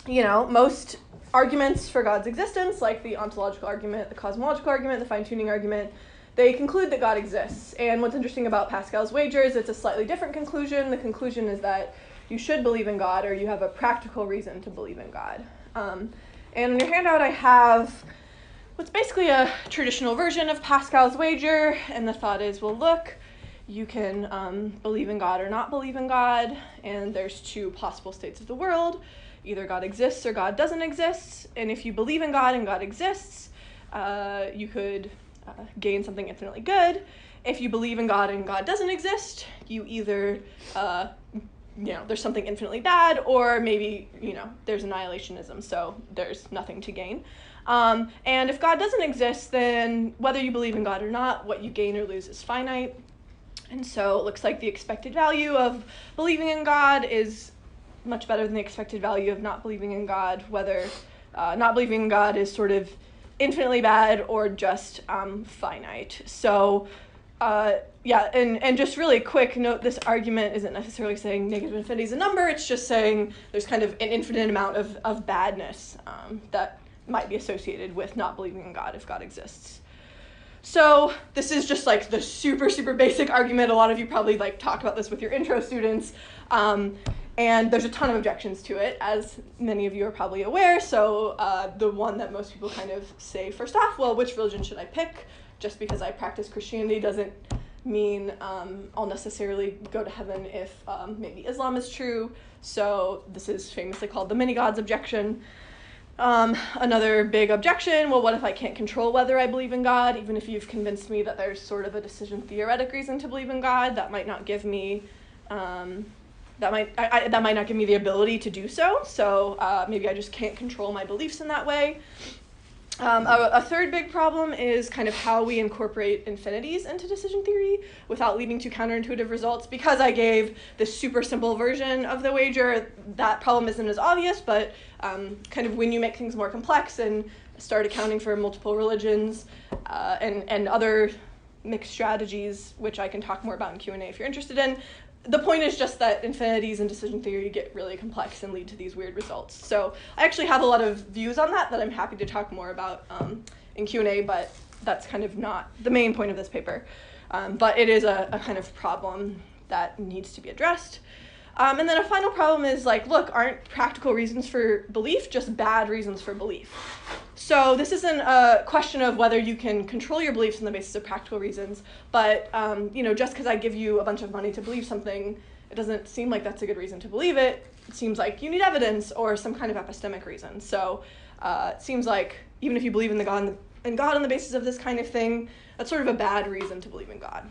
most arguments for God's existence, like the ontological argument, the cosmological argument, the fine-tuning argument, they conclude that God exists. And what's interesting about Pascal's wager is it's a slightly different conclusion. The conclusion is that you should believe in God, or you have a practical reason to believe in God. And in your handout I have what's basically a traditional version of Pascal's wager, and the thought is, well, look, you can believe in God or not believe in God, and there's two possible states of the world. Either God exists or God doesn't exist, and if you believe in God and God exists, you could gain something infinitely good. If you believe in God and God doesn't exist, you either, there's something infinitely bad, or maybe, there's annihilationism, so there's nothing to gain. And if God doesn't exist, then whether you believe in God or not, what you gain or lose is finite. And so it looks like the expected value of believing in God is much better than the expected value of not believing in God, whether not believing in God is sort of infinitely bad or just finite. So and just really quick note, this argument isn't necessarily saying negative infinity is a number, it's just saying there's kind of an infinite amount of badness that might be associated with not believing in God if God exists. So this is just like the super, super basic argument. A lot of you probably talk about this with your intro students. And there's a ton of objections to it, as many of you are probably aware. So the one that most people kind of say first off, well, which religion should I pick? Just because I practice Christianity doesn't mean I'll necessarily go to heaven if maybe Islam is true. So this is famously called the mini-gods objection. Another big objection, well, what if I can't control whether I believe in God? Even if you've convinced me that there's sort of a decision theoretic reason to believe in God, that might not give me that might not give me the ability to do so. So maybe I just can't control my beliefs in that way. A third big problem is kind of how we incorporate infinities into decision theory without leading to counterintuitive results. Because I gave this super simple version of the wager, that problem isn't as obvious, but kind of when you make things more complex and start accounting for multiple religions and other mixed strategies, which I can talk more about in Q&A if you're interested in, the point is just that infinities in decision theory get really complex and lead to these weird results. So I actually have a lot of views on that I'm happy to talk more about in Q&A, but that's kind of not the main point of this paper. But it is a kind of problem that needs to be addressed. And then a final problem is look, aren't practical reasons for belief just bad reasons for belief? So this isn't a question of whether you can control your beliefs on the basis of practical reasons, but just because I give you a bunch of money to believe something, it doesn't seem like that's a good reason to believe it. It seems like you need evidence or some kind of epistemic reason. So it seems like even if you believe in God on the basis of this kind of thing, that's sort of a bad reason to believe in God.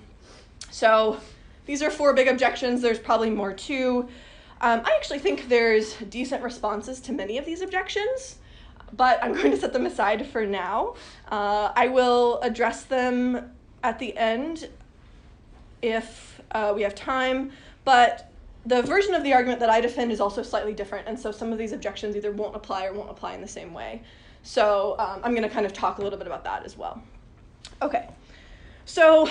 So these are 4 big objections. There's probably more too. I actually think there's decent responses to many of these objections, but I'm going to set them aside for now. I will address them at the end if we have time, but the version of the argument that I defend is also slightly different, and so some of these objections either won't apply or won't apply in the same way. So I'm going to kind of talk a little bit about that as well. Okay, so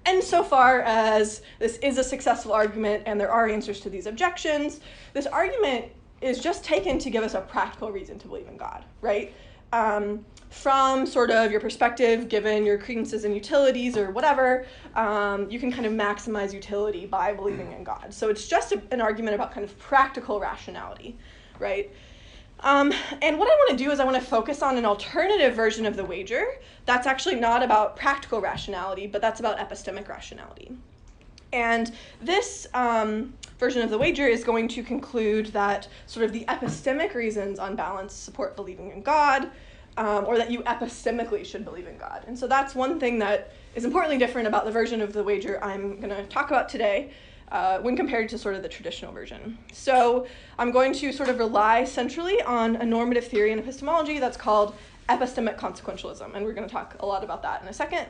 insofar as this is a successful argument and there are answers to these objections, this argument is just taken to give us a practical reason to believe in God, right? From sort of your perspective, given your credences and utilities or whatever, you can kind of maximize utility by believing in God. So it's just an argument about kind of practical rationality, right? And what I want to do is I want to focus on an alternative version of the wager that's actually not about practical rationality, but that's about epistemic rationality. And this version of the wager is going to conclude that sort of the epistemic reasons on balance support believing in God, or that you epistemically should believe in God. And so that's one thing that is importantly different about the version of the wager I'm going to talk about today when compared to sort of the traditional version. So I'm going to sort of rely centrally on a normative theory in epistemology that's called epistemic consequentialism, and we're going to talk a lot about that in a second.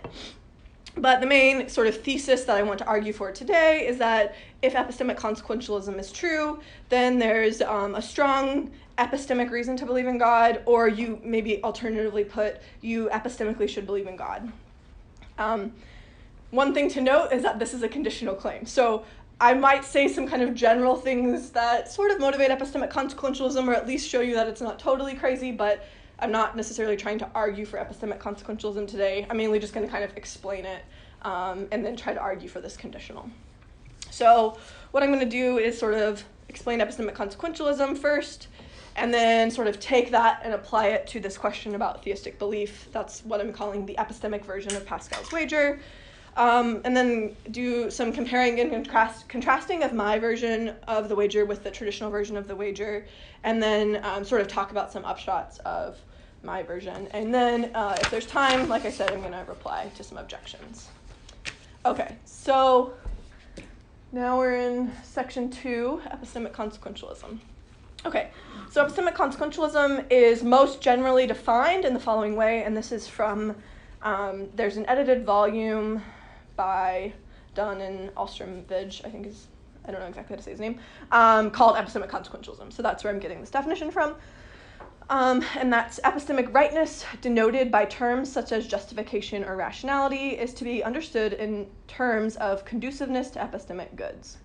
But the main sort of thesis that I want to argue for today is that if epistemic consequentialism is true, then there's a strong epistemic reason to believe in God, or you maybe alternatively put, you epistemically should believe in God. One thing to note is that this is a conditional claim. So I might say some kind of general things that sort of motivate epistemic consequentialism, or at least show you that it's not totally crazy, but I'm not necessarily trying to argue for epistemic consequentialism today. I'm mainly just going to kind of explain it and then try to argue for this conditional. So what I'm going to do is sort of explain epistemic consequentialism first, and then sort of take that and apply it to this question about theistic belief. That's what I'm calling the epistemic version of Pascal's wager. And then do some comparing and contrasting of my version of the wager with the traditional version of the wager, and then sort of talk about some upshots of my version. And then if there's time, like I said, I'm going to reply to some objections. Okay, so now we're in section 2, epistemic consequentialism. Okay, so epistemic consequentialism is most generally defined in the following way, and this is from, there's an edited volume by Dunn and Alstrom-Vidge, I think I don't know exactly how to say his name, called Epistemic Consequentialism. So that's where I'm getting this definition from. And that's epistemic rightness denoted by terms such as justification or rationality is to be understood in terms of conduciveness to epistemic goods.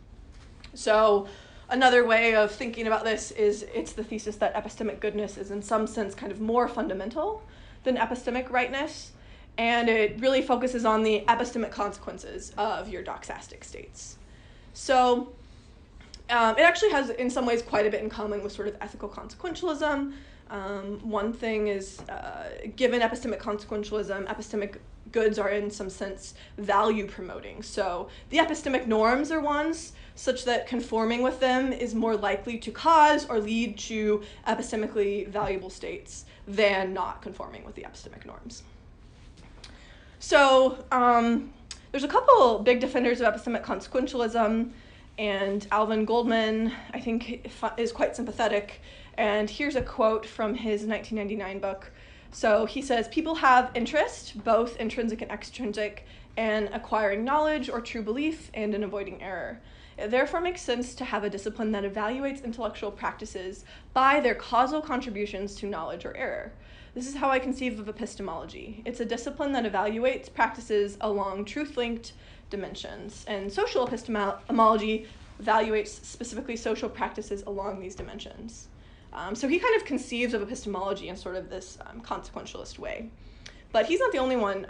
So another way of thinking about this is it's the thesis that epistemic goodness is in some sense kind of more fundamental than epistemic rightness. And it really focuses on the epistemic consequences of your doxastic states. So it actually has, in some ways, quite a bit in common with sort of ethical consequentialism. One thing is, given epistemic consequentialism, epistemic goods are in some sense value promoting. So the epistemic norms are ones such that conforming with them is more likely to cause or lead to epistemically valuable states than not conforming with the epistemic norms. So there's a couple big defenders of epistemic consequentialism, and Alvin Goldman, I think, is quite sympathetic. And here's a quote from his 1999 book. So he says, "People have interest, both intrinsic and extrinsic, in acquiring knowledge or true belief and in avoiding error. It therefore makes sense to have a discipline that evaluates intellectual practices by their causal contributions to knowledge or error. This is how I conceive of epistemology. It's a discipline that evaluates practices along truth-linked dimensions, and social epistemology evaluates specifically social practices along these dimensions." So he kind of conceives of epistemology in sort of this consequentialist way. But he's not the only one.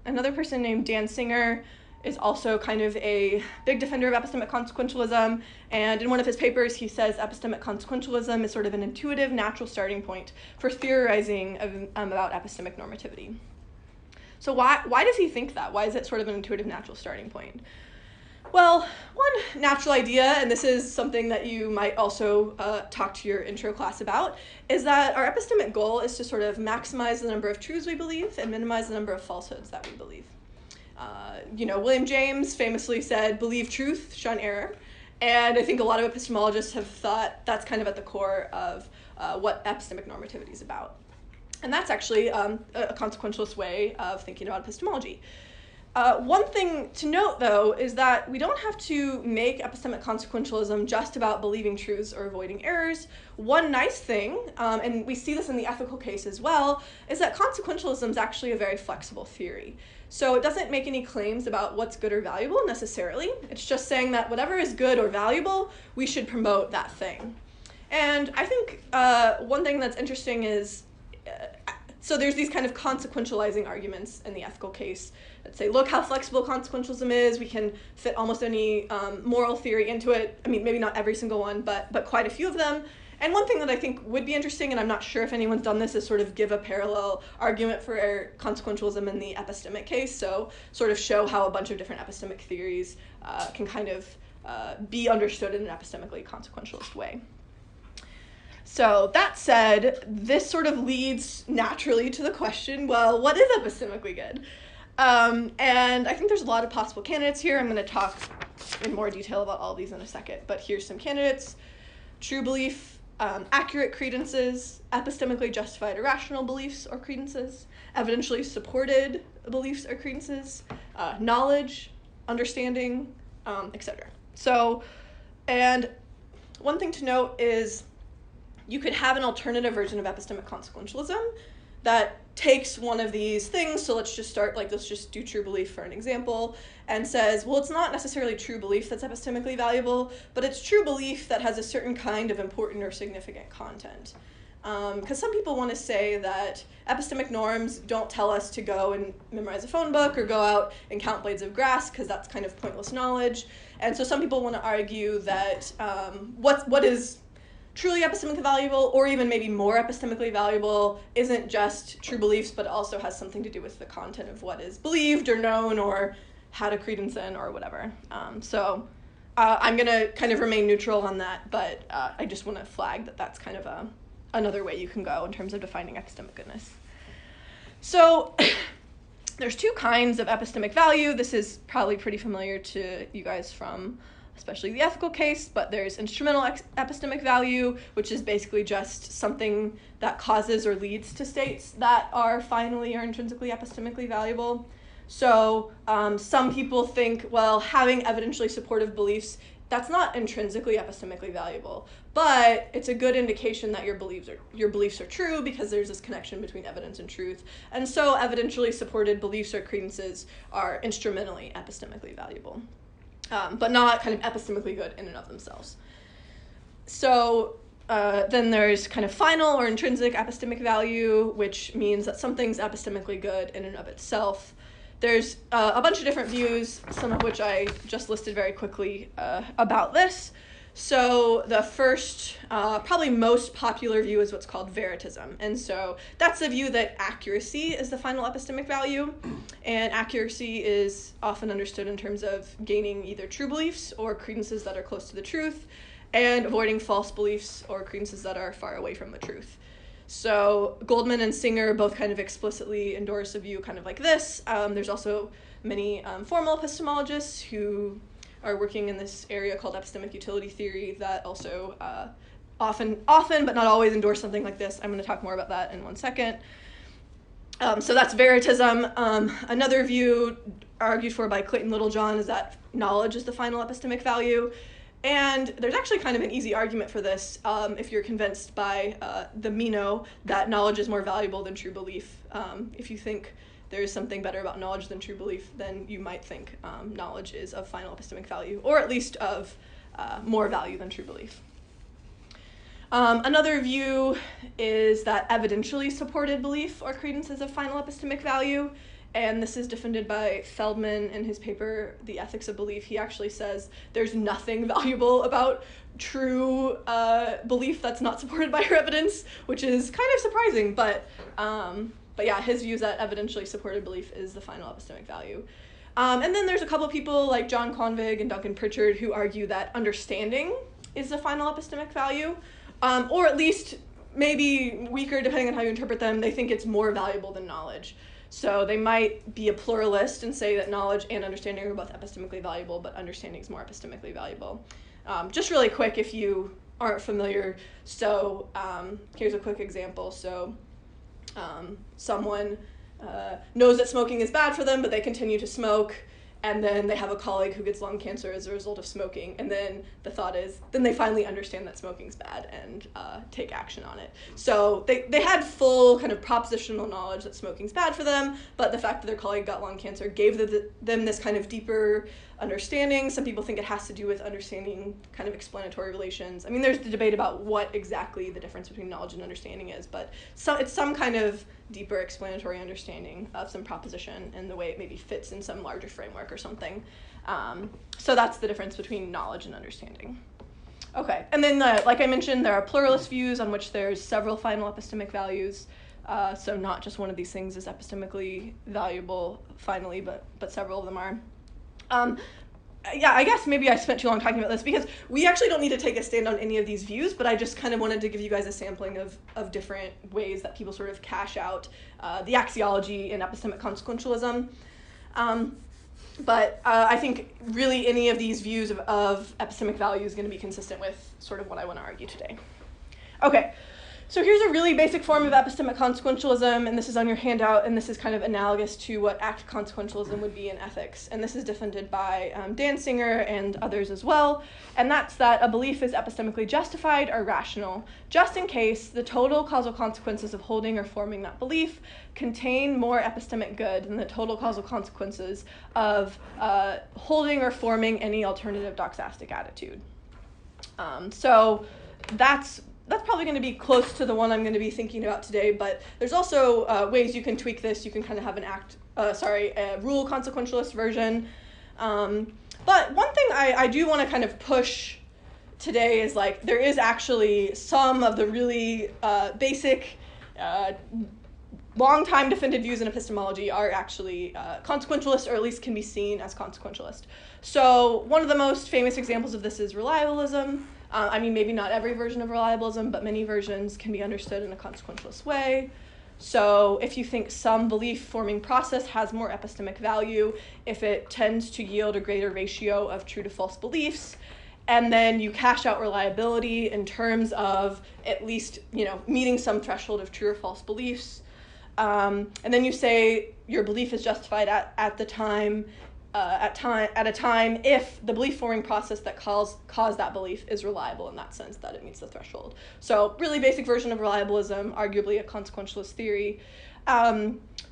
Another person named Dan Singer is also kind of a big defender of epistemic consequentialism, and in one of his papers he says epistemic consequentialism is sort of an intuitive, natural starting point for theorizing about epistemic normativity. So why does he think that? Why is it sort of an intuitive, natural starting point? Well, one natural idea, and this is something that you might also talk to your intro class about, is that our epistemic goal is to sort of maximize the number of truths we believe and minimize the number of falsehoods that we believe. William James famously said, "Believe truth, shun error." And I think a lot of epistemologists have thought that's kind of at the core of what epistemic normativity is about. And that's actually a consequentialist way of thinking about epistemology. One thing to note, though, is that we don't have to make epistemic consequentialism just about believing truths or avoiding errors. One nice thing, and we see this in the ethical case as well, is that consequentialism is actually a very flexible theory. So it doesn't make any claims about what's good or valuable necessarily. It's just saying that whatever is good or valuable, we should promote that thing. And I think one thing that's interesting is, so there's these kind of consequentializing arguments in the ethical case that say, look how flexible consequentialism is, we can fit almost any moral theory into it. I mean, maybe not every single one, but quite a few of them. And one thing that I think would be interesting, and I'm not sure if anyone's done this, is sort of give a parallel argument for consequentialism in the epistemic case, so sort of show how a bunch of different epistemic theories can kind of be understood in an epistemically consequentialist way. So that said, this sort of leads naturally to the question, well, what is epistemically good? And I think there's a lot of possible candidates here. I'm going to talk in more detail about all these in a second, but here's some candidates. True belief, accurate credences, epistemically justified irrational beliefs or credences, evidentially supported beliefs or credences, knowledge, understanding, etc. So, and one thing to note is you could have an alternative version of epistemic consequentialism that takes one of these things, so let's just do true belief for an example, and says, well, it's not necessarily true belief that's epistemically valuable, but it's true belief that has a certain kind of important or significant content. Because some people want to say that epistemic norms don't tell us to go and memorize a phone book or go out and count blades of grass, because that's kind of pointless knowledge. And so some people want to argue that what is truly epistemically valuable, or even maybe more epistemically valuable, isn't just true beliefs, but also has something to do with the content of what is believed or known or had a credence in or whatever. So I'm going to kind of remain neutral on that, but I just want to flag that that's kind of another way you can go in terms of defining epistemic goodness. So there's two kinds of epistemic value. This is probably pretty familiar to you guys from especially the ethical case, but there's instrumental epistemic value, which is basically just something that causes or leads to states that are finally or intrinsically epistemically valuable. So some people think, well, having evidentially supportive beliefs, that's not intrinsically epistemically valuable, but it's a good indication that your beliefs are true, because there's this connection between evidence and truth. And so evidentially supported beliefs or credences are instrumentally epistemically valuable, but not kind of epistemically good in and of themselves. So then there's kind of final or intrinsic epistemic value, which means that something's epistemically good in and of itself. There's a bunch of different views, some of which I just listed very quickly about this. So the first, probably most popular view is what's called Veritism. And so that's the view that accuracy is the final epistemic value. And accuracy is often understood in terms of gaining either true beliefs or credences that are close to the truth, and avoiding false beliefs or credences that are far away from the truth. So Goldman and Singer both kind of explicitly endorse a view kind of like this. There's also many formal epistemologists who are working in this area called epistemic utility theory that also often, but not always, endorse something like this. I'm going to talk more about that in 1 second. So that's Veritism. Another view argued for by Clayton Littlejohn is that knowledge is the final epistemic value. And there's actually kind of an easy argument for this if you're convinced by the Meno that knowledge is more valuable than true belief. If you think there's something better about knowledge than true belief, then you might think knowledge is of final epistemic value, or at least of more value than true belief. Another view is that evidentially supported belief or credence is of final epistemic value. And this is defended by Feldman in his paper, The Ethics of Belief. He actually says there's nothing valuable about true belief that's not supported by your evidence, which is kind of surprising, but yeah, his view is that evidentially supported belief is the final epistemic value. And then there's a couple of people like John Convig and Duncan Pritchard who argue that understanding is the final epistemic value, or at least maybe weaker depending on how you interpret them. They think it's more valuable than knowledge. So they might be a pluralist and say that knowledge and understanding are both epistemically valuable, but understanding is more epistemically valuable. Just really quick, if you aren't familiar, so here's a quick example. So someone knows that smoking is bad for them, but they continue to smoke, and then they have a colleague who gets lung cancer as a result of smoking, and then the thought is, then they finally understand that smoking's bad and take action on it. So they had full kind of propositional knowledge that smoking's bad for them, but the fact that their colleague got lung cancer gave them this kind of deeper understanding. Some people think it has to do with understanding kind of explanatory relations. I mean, there's the debate about what exactly the difference between knowledge and understanding is, but it's some kind of deeper explanatory understanding of some proposition and the way it maybe fits in some larger framework or something. So that's the difference between knowledge and understanding. Okay, and then like I mentioned, there are pluralist views on which there's several final epistemic values. So not just one of these things is epistemically valuable finally, but several of them are. Yeah, I guess maybe I spent too long talking about this because we actually don't need to take a stand on any of these views, but I just kind of wanted to give you guys a sampling of different ways that people sort of cash out the axiology in epistemic consequentialism. But I think really any of these views of epistemic value is going to be consistent with sort of what I want to argue today. Okay, So here's a really basic form of epistemic consequentialism, and this is on your handout, and this is kind of analogous to what active consequentialism would be in ethics. And this is defended by Dan Singer and others as well, and that's that a belief is epistemically justified or rational, just in case the total causal consequences of holding or forming that belief contain more epistemic good than the total causal consequences of holding or forming any alternative doxastic attitude. So that's probably going to be close to the one I'm going to be thinking about today, but there's also ways you can tweak this. You can kind of have a rule consequentialist version. But one thing I do want to kind of push today is like there is actually some of the really basic long time defended views in epistemology are actually consequentialist, or at least can be seen as consequentialist. So one of the most famous examples of this is reliabilism. I mean, maybe not every version of reliabilism, but many versions can be understood in a consequentialist way. So if you think some belief-forming process has more epistemic value, if it tends to yield a greater ratio of true to false beliefs, and then you cash out reliability in terms of at least, meeting some threshold of true or false beliefs, and then you say your belief is justified at a time if the belief-forming process that caused that belief is reliable in that sense that it meets the threshold. So really basic version of reliabilism, arguably a consequentialist theory.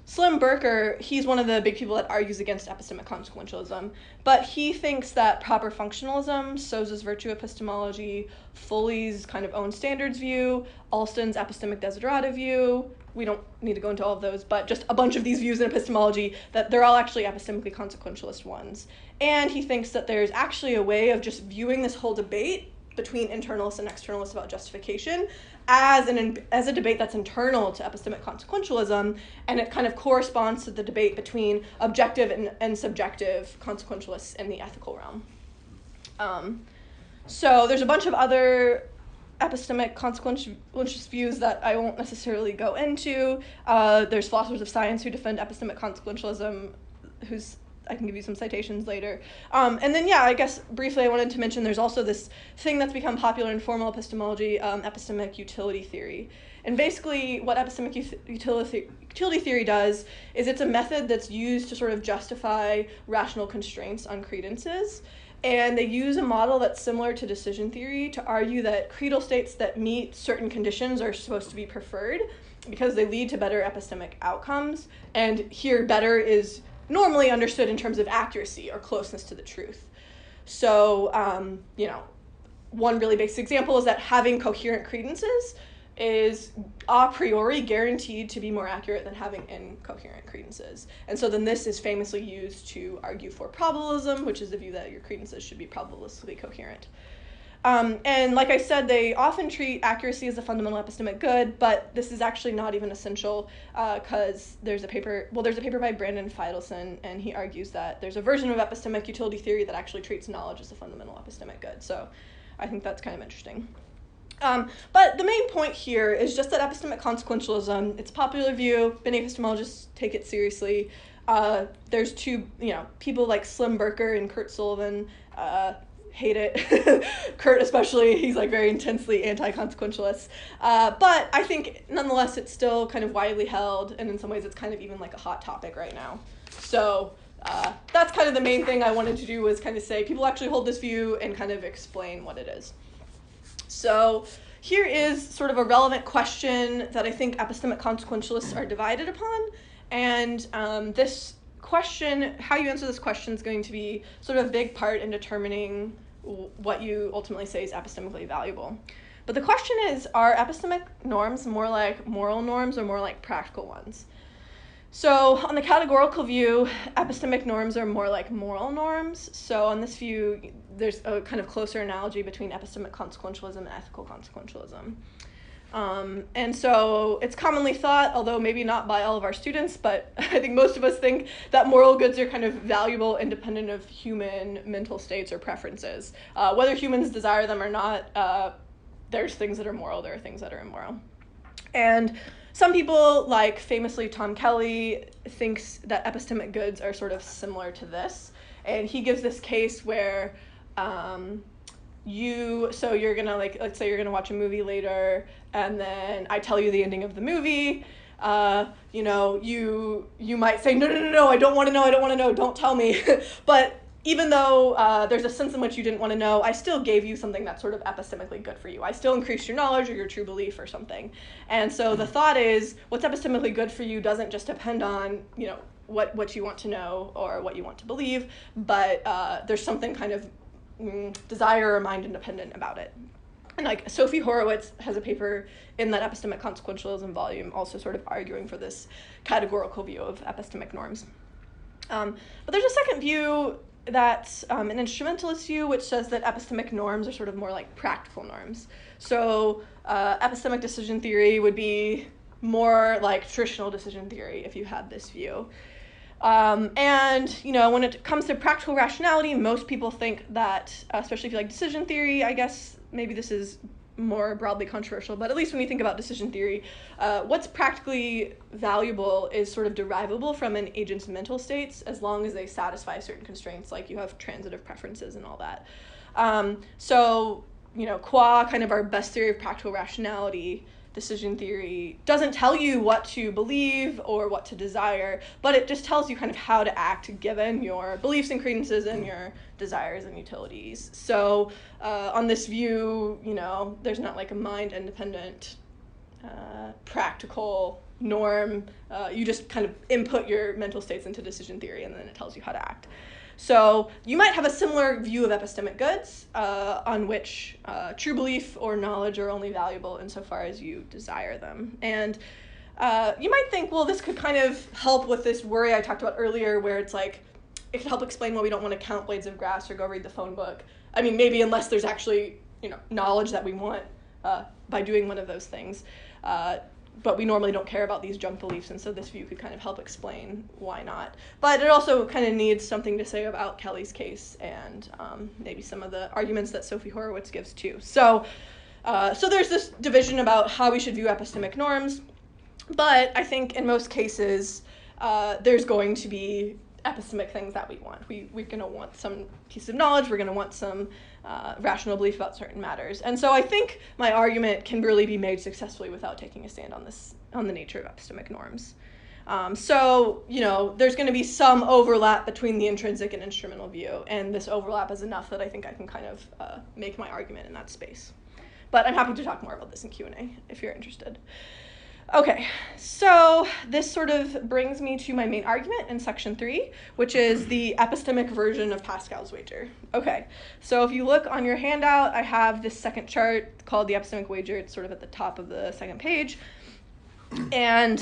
Slim Berker, he's one of the big people that argues against epistemic consequentialism, but he thinks that proper functionalism, Souza's virtue epistemology, Foley's kind of own standards view, Alston's epistemic desiderata view, we don't need to go into all of those, but just a bunch of these views in epistemology, that they're all actually epistemically consequentialist ones. And he thinks that there's actually a way of just viewing this whole debate between internalists and externalists about justification as a debate that's internal to epistemic consequentialism, and it kind of corresponds to the debate between objective and subjective consequentialists in the ethical realm. So there's a bunch of other epistemic consequentialist views that I won't necessarily go into. There's philosophers of science who defend epistemic consequentialism, I can give you some citations later. And then, I guess briefly I wanted to mention there's also this thing that's become popular in formal epistemology, epistemic utility theory. And basically what epistemic utility theory does is it's a method that's used to sort of justify rational constraints on credences. And they use a model that's similar to decision theory to argue that creedal states that meet certain conditions are supposed to be preferred because they lead to better epistemic outcomes. And here, better is normally understood in terms of accuracy or closeness to the truth. So, one really basic example is that having coherent credences is a priori guaranteed to be more accurate than having incoherent credences. And so then this is famously used to argue for probabilism, which is the view that your credences should be probabilistically coherent. And like I said, they often treat accuracy as a fundamental epistemic good, but this is actually not even essential because there's a paper by Brandon Feidelson, and he argues that there's a version of epistemic utility theory that actually treats knowledge as a fundamental epistemic good. So I think that's kind of interesting. But the main point here is just that epistemic consequentialism, it's a popular view, many epistemologists take it seriously. There's two, people like Slim Berker and Kurt Sullivan hate it. Kurt especially, he's like very intensely anti-consequentialist. But I think nonetheless it's still kind of widely held, and in some ways it's kind of even like a hot topic right now. So that's kind of the main thing I wanted to do, was kind of say people actually hold this view and kind of explain what it is. So here is sort of a relevant question that I think epistemic consequentialists are divided upon. And this question, how you answer this question, is going to be sort of a big part in determining what you ultimately say is epistemically valuable. But the question is, are epistemic norms more like moral norms or more like practical ones? So on the categorical view, epistemic norms are more like moral norms. So on this view, there's a kind of closer analogy between epistemic consequentialism and ethical consequentialism. And so it's commonly thought, although maybe not by all of our students, but I think most of us think that moral goods are kind of valuable independent of human mental states or preferences. Whether humans desire them or not, there's things that are moral, there are things that are immoral. And some people, like famously Tom Kelly, thinks that epistemic goods are sort of similar to this. And he gives this case where so you're gonna, like, let's say you're gonna watch a movie later, and then I tell you the ending of the movie. You know, you might say, no, I don't want to know, don't tell me. But even though there's a sense in which you didn't want to know, I still gave you something that's sort of epistemically good for you. I still increased your knowledge or your true belief or something. And so the thought is, what's epistemically good for you doesn't just depend on, you know, what you want to know or what you want to believe, but there's something kind of desire or mind independent about it. And like Sophie Horowitz has a paper in that Epistemic Consequentialism volume also sort of arguing for this categorical view of epistemic norms. But there's a second view that's an instrumentalist view, which says that epistemic norms are sort of more like practical norms. So epistemic decision theory would be more like traditional decision theory if you had this view. And, you know, when it comes to practical rationality, most people think that, especially if you like decision theory, I guess maybe this is more broadly controversial, but at least when you think about decision theory, what's practically valuable is sort of derivable from an agent's mental states as long as they satisfy certain constraints, like you have transitive preferences and all that. So, you know, qua kind of our best theory of practical rationality, decision theory doesn't tell you what to believe or what to desire, but it just tells you kind of how to act given your beliefs and credences and your desires and utilities. So on this view, you know, there's not like a mind-independent practical norm. You just kind of input your mental states into decision theory and then it tells you how to act. So you might have a similar view of epistemic goods on which true belief or knowledge are only valuable insofar as you desire them. And you might think, well, this could kind of help with this worry I talked about earlier where it's like, it could help explain why we don't want to count blades of grass or go read the phone book. I mean, maybe unless there's actually, you know, knowledge that we want by doing one of those things. But we normally don't care about these junk beliefs, and so this view could kind of help explain why not. But it also kind of needs something to say about Kelly's case and maybe some of the arguments that Sophie Horowitz gives too. So there's this division about how we should view epistemic norms, but I think in most cases there's going to be epistemic things that we want. We're going to want some piece of knowledge, we're going to want some rational belief about certain matters. And so I think my argument can really be made successfully without taking a stand on the nature of epistemic norms. So, you know, there's going to be some overlap between the intrinsic and instrumental view, and this overlap is enough that I think I can kind of make my argument in that space. But I'm happy to talk more about this in Q&A if you're interested. Okay, so this sort of brings me to my main argument in section 3, which is the epistemic version of Pascal's wager. Okay, so if you look on your handout, I have this second chart called the epistemic wager. It's sort of at the top of the second page. And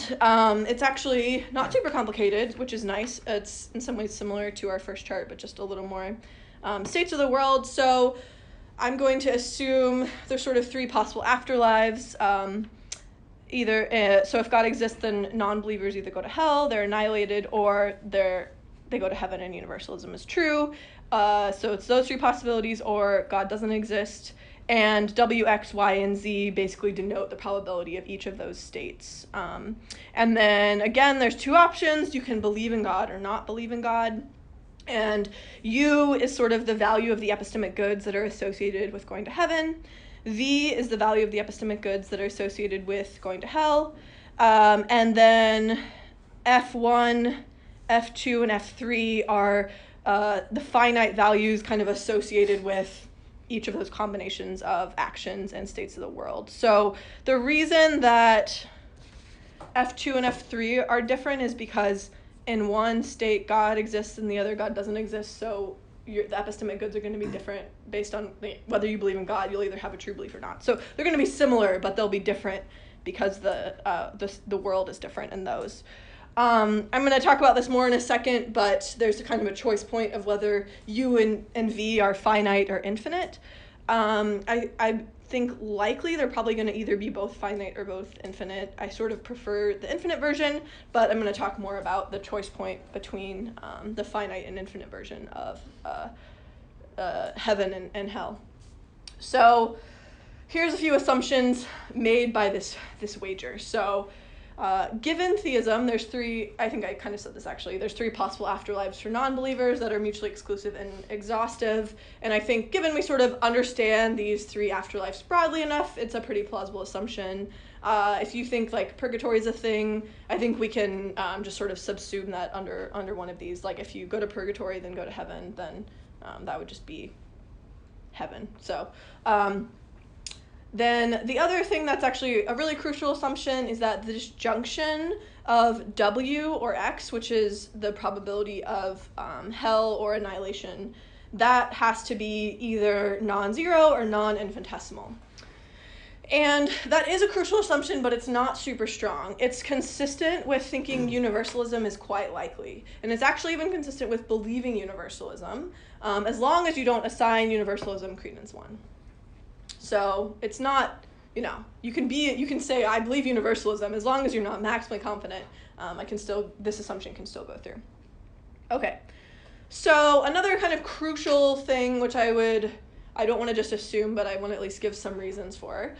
it's actually not super complicated, which is nice. It's in some ways similar to our first chart, but just a little more states of the world. So I'm going to assume there's sort of 3 possible afterlives. So if God exists, then non-believers either go to hell, they're annihilated, or they go to heaven and universalism is true. So it's those 3 possibilities, or God doesn't exist. And W, X, Y, and Z basically denote the probability of each of those states. And then, again, there's 2 options. You can believe in God or not believe in God. And U is sort of the value of the epistemic goods that are associated with going to heaven. V is the value of the epistemic goods that are associated with going to hell. And then F1, F2, and F3 are the finite values kind of associated with each of those combinations of actions and states of the world. So the reason that F2 and F3 are different is because in one state God exists and the other God doesn't exist, so the epistemic goods are going to be different based on whether you believe in God. You'll either have a true belief or not. So they're going to be similar, but they'll be different because the world is different in those. I'm going to talk about this more in a second, but there's a kind of a choice point of whether U and V are finite or infinite. I think likely they're probably going to either be both finite or both infinite. I sort of prefer the infinite version, but I'm going to talk more about the choice point between the finite and infinite version of heaven and hell. So here's a few assumptions made by this wager. So Given theism, there's three, I think I kind of said this actually, there's three possible afterlives for non-believers that are mutually exclusive and exhaustive, and I think given we sort of understand these three afterlives broadly enough, it's a pretty plausible assumption. If you think like purgatory is a thing, I think we can just sort of subsume that under one of these. Like if you go to purgatory, then go to heaven, then that would just be heaven. So then the other thing that's actually a really crucial assumption is that the disjunction of W or X, which is the probability of hell or annihilation, that has to be either non-zero or non-infinitesimal. And that is a crucial assumption, but it's not super strong. It's consistent with thinking universalism is quite likely. And it's actually even consistent with believing universalism, as long as you don't assign universalism credence 1. So it's not, you can say, I believe universalism, as long as you're not maximally confident, this assumption can still go through. Okay, so another kind of crucial thing, which I don't want to just assume, but I want to at least give some reasons for,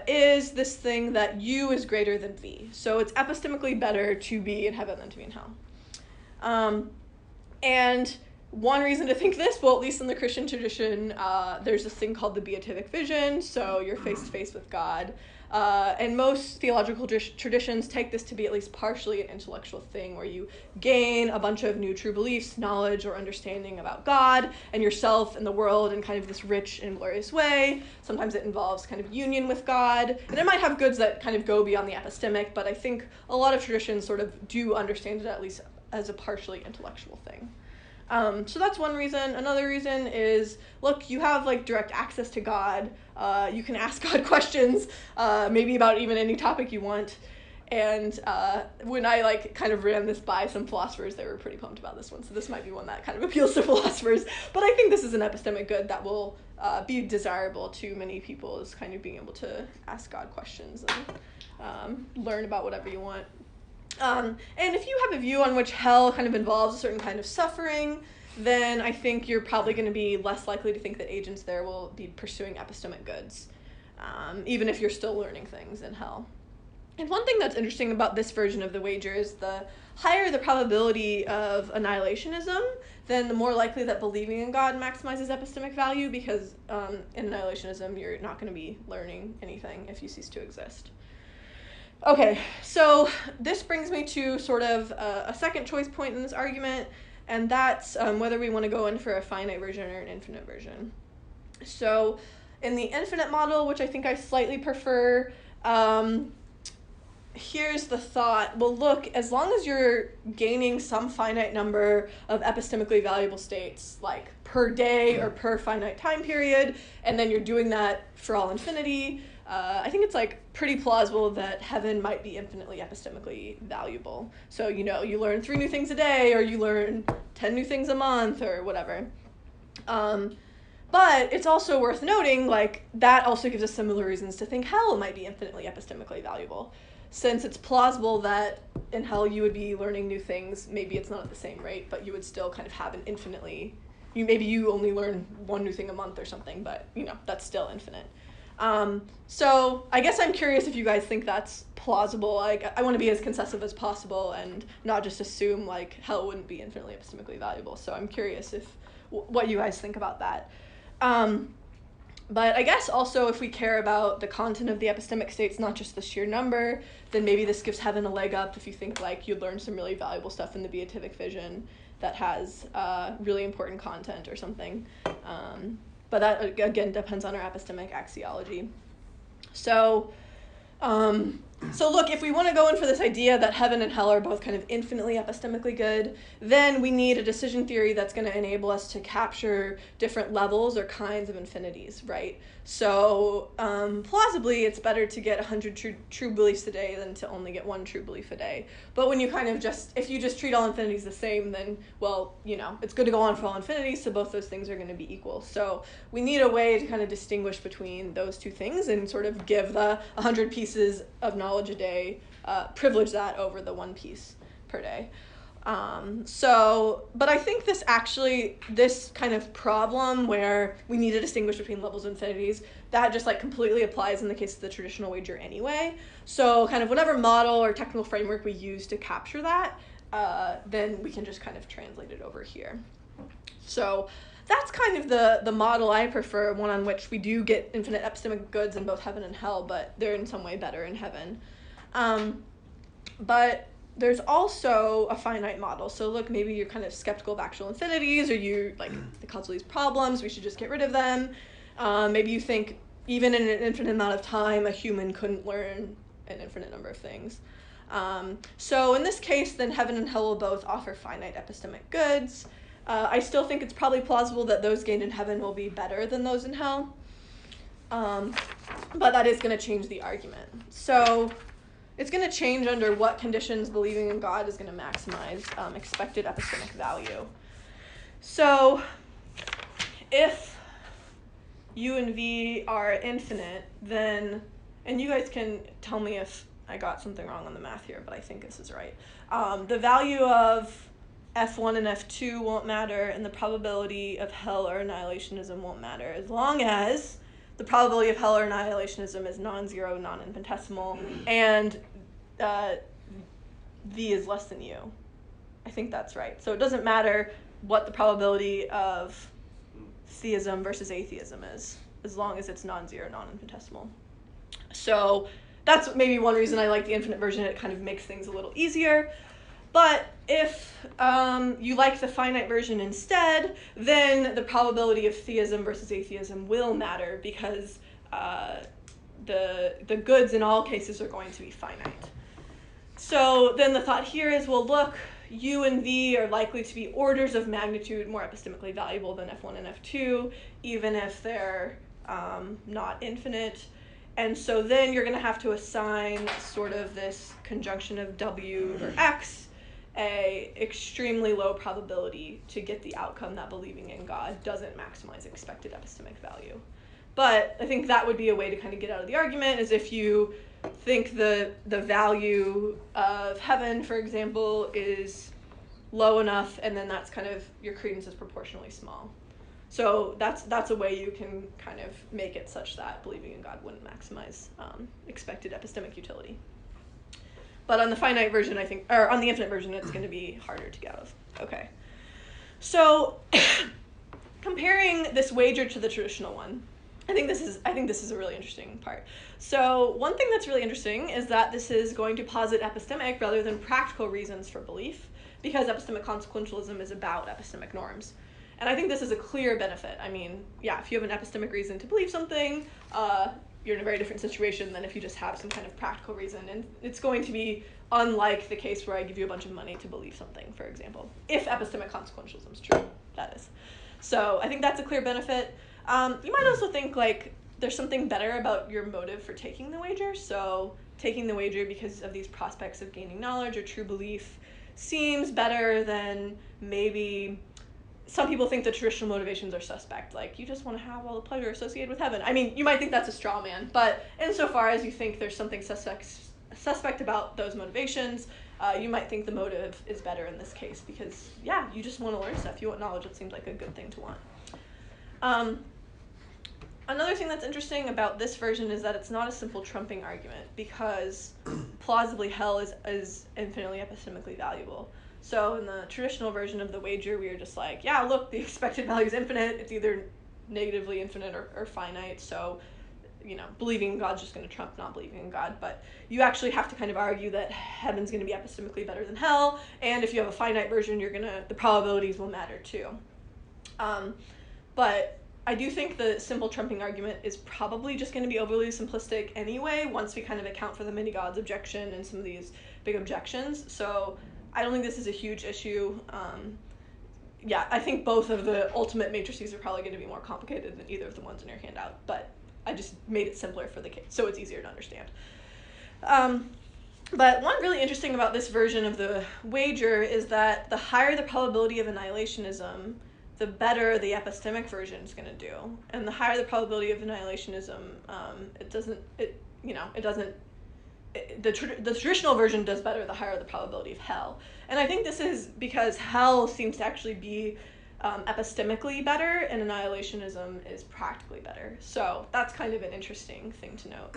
is this thing that U is greater than V. So it's epistemically better to be in heaven than to be in hell. And one reason to think this, well, at least in the Christian tradition, there's this thing called the beatific vision, so you're face-to-face with God. And most theological traditions take this to be at least partially an intellectual thing, where you gain a bunch of new true beliefs, knowledge, or understanding about God and yourself and the world in kind of this rich and glorious way. Sometimes it involves kind of union with God, and it might have goods that kind of go beyond the epistemic, but I think a lot of traditions sort of do understand it at least as a partially intellectual thing. So that's one reason. Another reason is, look, you have like direct access to God. You can ask God questions, maybe about even any topic you want. And when I kind of ran this by some philosophers, they were pretty pumped about this one. So this might be one that kind of appeals to philosophers. But I think this is an epistemic good that will be desirable to many people, is kind of being able to ask God questions and learn about whatever you want. And if you have a view on which hell kind of involves a certain kind of suffering, then I think you're probably going to be less likely to think that agents there will be pursuing epistemic goods, even if you're still learning things in hell. And one thing that's interesting about this version of the wager is the higher the probability of annihilationism, then the more likely that believing in God maximizes epistemic value, because in annihilationism you're not going to be learning anything if you cease to exist. Okay, so this brings me to sort of a second choice point in this argument, and that's whether we want to go in for a finite version or an infinite version. So in the infinite model, which I think I slightly prefer, here's the thought. Well, look, as long as you're gaining some finite number of epistemically valuable states, like per day or per finite time period, and then you're doing that for all infinity, I think it's pretty plausible that heaven might be infinitely epistemically valuable. So, you learn 3 new things a day, or you learn 10 new things a month, or whatever. But it's also worth noting, that also gives us similar reasons to think hell might be infinitely epistemically valuable. Since it's plausible that in hell you would be learning new things, maybe it's not at the same rate, but you would still kind of have an infinitely, maybe you only learn 1 new thing a month or something, but, that's still infinite. So I guess I'm curious if you guys think that's plausible. I want to be as concessive as possible and not just assume hell wouldn't be infinitely epistemically valuable. So I'm curious what you guys think about that. But I guess also if we care about the content of the epistemic states, not just the sheer number, then maybe this gives heaven a leg up if you think you'd learn some really valuable stuff in the beatific vision that has really important content or something. But that, again, depends on our epistemic axiology. So look, if we want to go in for this idea that heaven and hell are both kind of infinitely epistemically good, then we need a decision theory that's going to enable us to capture different levels or kinds of infinities, right? So plausibly, it's better to get 100 true beliefs a day than to only get 1 true belief a day. But when you if you just treat all infinities the same, then, well, it's good to go on for all infinities, so both those things are going to be equal. So we need a way to kind of distinguish between those two things and sort of give the 100 pieces of knowledge a day, privilege that over the 1 piece per day. But I think this kind of problem where we need to distinguish between levels of infinities, that just like completely applies in the case of the traditional wager anyway. So kind of whatever model or technical framework we use to capture that, then we can just kind of translate it over here. So that's kind of the model I prefer, one on which we do get infinite epistemic goods in both heaven and hell, but they're in some way better in heaven. But there's also a finite model. So look, maybe you're kind of skeptical of actual infinities, or you like they cause all these problems, we should just get rid of them. Maybe you think even in an infinite amount of time, a human couldn't learn an infinite number of things. So in this case, then heaven and hell will both offer finite epistemic goods. I still think it's probably plausible that those gained in heaven will be better than those in hell. But that is going to change the argument. So it's going to change under what conditions believing in God is going to maximize expected epistemic value. So if U and V are infinite, then, and you guys can tell me if I got something wrong on the math here, but I think this is right. The value of F1 and F2 won't matter, and the probability of hell or annihilationism won't matter, as long as the probability of hell or annihilationism is non-zero, non-infinitesimal, and V is less than U. I think that's right. So it doesn't matter what the probability of theism versus atheism is, as long as it's non-zero, non-infinitesimal. So that's maybe one reason I like the infinite version. It kind of makes things a little easier. But if you like the finite version instead, then the probability of theism versus atheism will matter, because the goods in all cases are going to be finite. So then the thought here is, well, look, U and V are likely to be orders of magnitude more epistemically valuable than F1 and F2, even if they're not infinite. And so then you're going to have to assign sort of this conjunction of W or X a extremely low probability to get the outcome that believing in God doesn't maximize expected epistemic value. But I think that would be a way to kind of get out of the argument, is if you think the value of heaven, for example, is low enough, and then that's kind of, your credence is proportionally small. So that's a way you can kind of make it such that believing in God wouldn't maximize expected epistemic utility. But on the finite version, I think, or on the infinite version, it's going to be harder to get out of. Okay. So comparing this wager to the traditional one, I think this is a really interesting part. So one thing that's really interesting is that this is going to posit epistemic rather than practical reasons for belief, because epistemic consequentialism is about epistemic norms. And I think this is a clear benefit. I mean, yeah, if you have an epistemic reason to believe something, you're in a very different situation than if you just have some kind of practical reason. And it's going to be unlike the case where I give you a bunch of money to believe something, for example, if epistemic consequentialism is true, that is. So I think that's a clear benefit. You might also think like there's something better about your motive for taking the wager. So taking the wager because of these prospects of gaining knowledge or true belief seems better than maybe some people think the traditional motivations are suspect, like you just want to have all the pleasure associated with heaven. I mean, you might think that's a straw man, but insofar as you think there's something suspect about those motivations, you might think the motive is better in this case, because yeah, you just want to learn stuff, you want knowledge, it seems like a good thing to want. Another thing that's interesting about this version is that it's not a simple trumping argument, because plausibly hell is infinitely epistemically valuable. So in the traditional version of the wager, we are just like, yeah, look, the expected value is infinite. It's either negatively infinite or finite. So, you know, believing in God's just going to trump not believing in God. But you actually have to kind of argue that heaven's going to be epistemically better than hell. And if you have a finite version, the probabilities will matter too. But I do think the simple trumping argument is probably just going to be overly simplistic anyway, once we kind of account for the many gods objection and some of these big objections. So I don't think this is a huge issue. Yeah, I think both of the ultimate matrices are probably going to be more complicated than either of the ones in your handout, but I just made it simpler for the case, so it's easier to understand. But one really interesting about this version of the wager is that the higher the probability of annihilationism, the better the epistemic version is going to do. And the higher the probability of annihilationism, the traditional version does better the higher the probability of hell. And I think this is because hell seems to actually be epistemically better, and annihilationism is practically better. So that's kind of an interesting thing to note.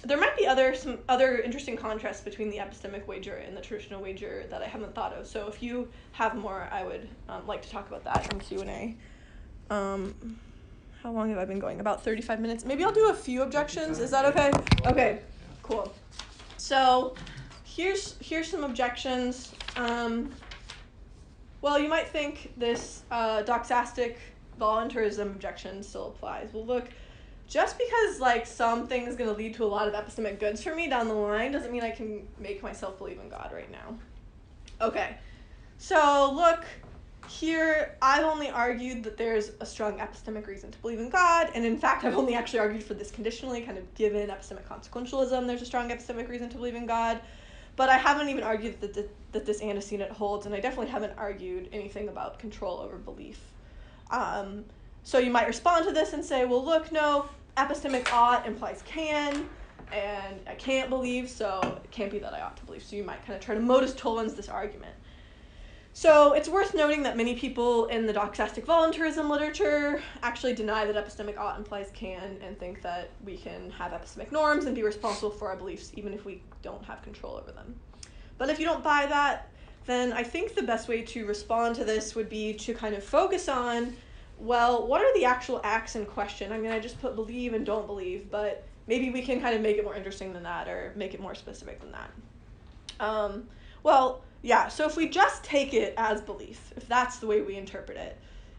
There might be some other interesting contrasts between the epistemic wager and the traditional wager that I haven't thought of. So if you have more, I would like to talk about that in Q&A. How long have I been going? About 35 minutes. Maybe I'll do a few objections. Is that okay? Okay, cool. So here's some objections. Well, you might think this doxastic voluntarism objection still applies. Well, look, just because like something is going to lead to a lot of epistemic goods for me down the line doesn't mean I can make myself believe in God right now. Okay, so look, here I've only argued that there's a strong epistemic reason to believe in God, and in fact I've only actually argued for this conditionally, kind of given epistemic consequentialism, there's a strong epistemic reason to believe in God. But I haven't even argued that this antecedent holds, and I definitely haven't argued anything about control over belief. So you might respond to this and say, well, look, no, epistemic ought implies can, and I can't believe, so it can't be that I ought to believe. So you might kind of try to modus tollens this argument. So it's worth noting that many people in the doxastic voluntarism literature actually deny that epistemic ought implies can, and think that we can have epistemic norms and be responsible for our beliefs even if we don't have control over them. But if you don't buy that, then I think the best way to respond to this would be to kind of focus on, well, what are the actual acts in question? I mean, I just put believe and don't believe, but maybe we can kind of make it more interesting than that, or make it more specific than that. Yeah, so if we just take it as belief, if that's the way we interpret it,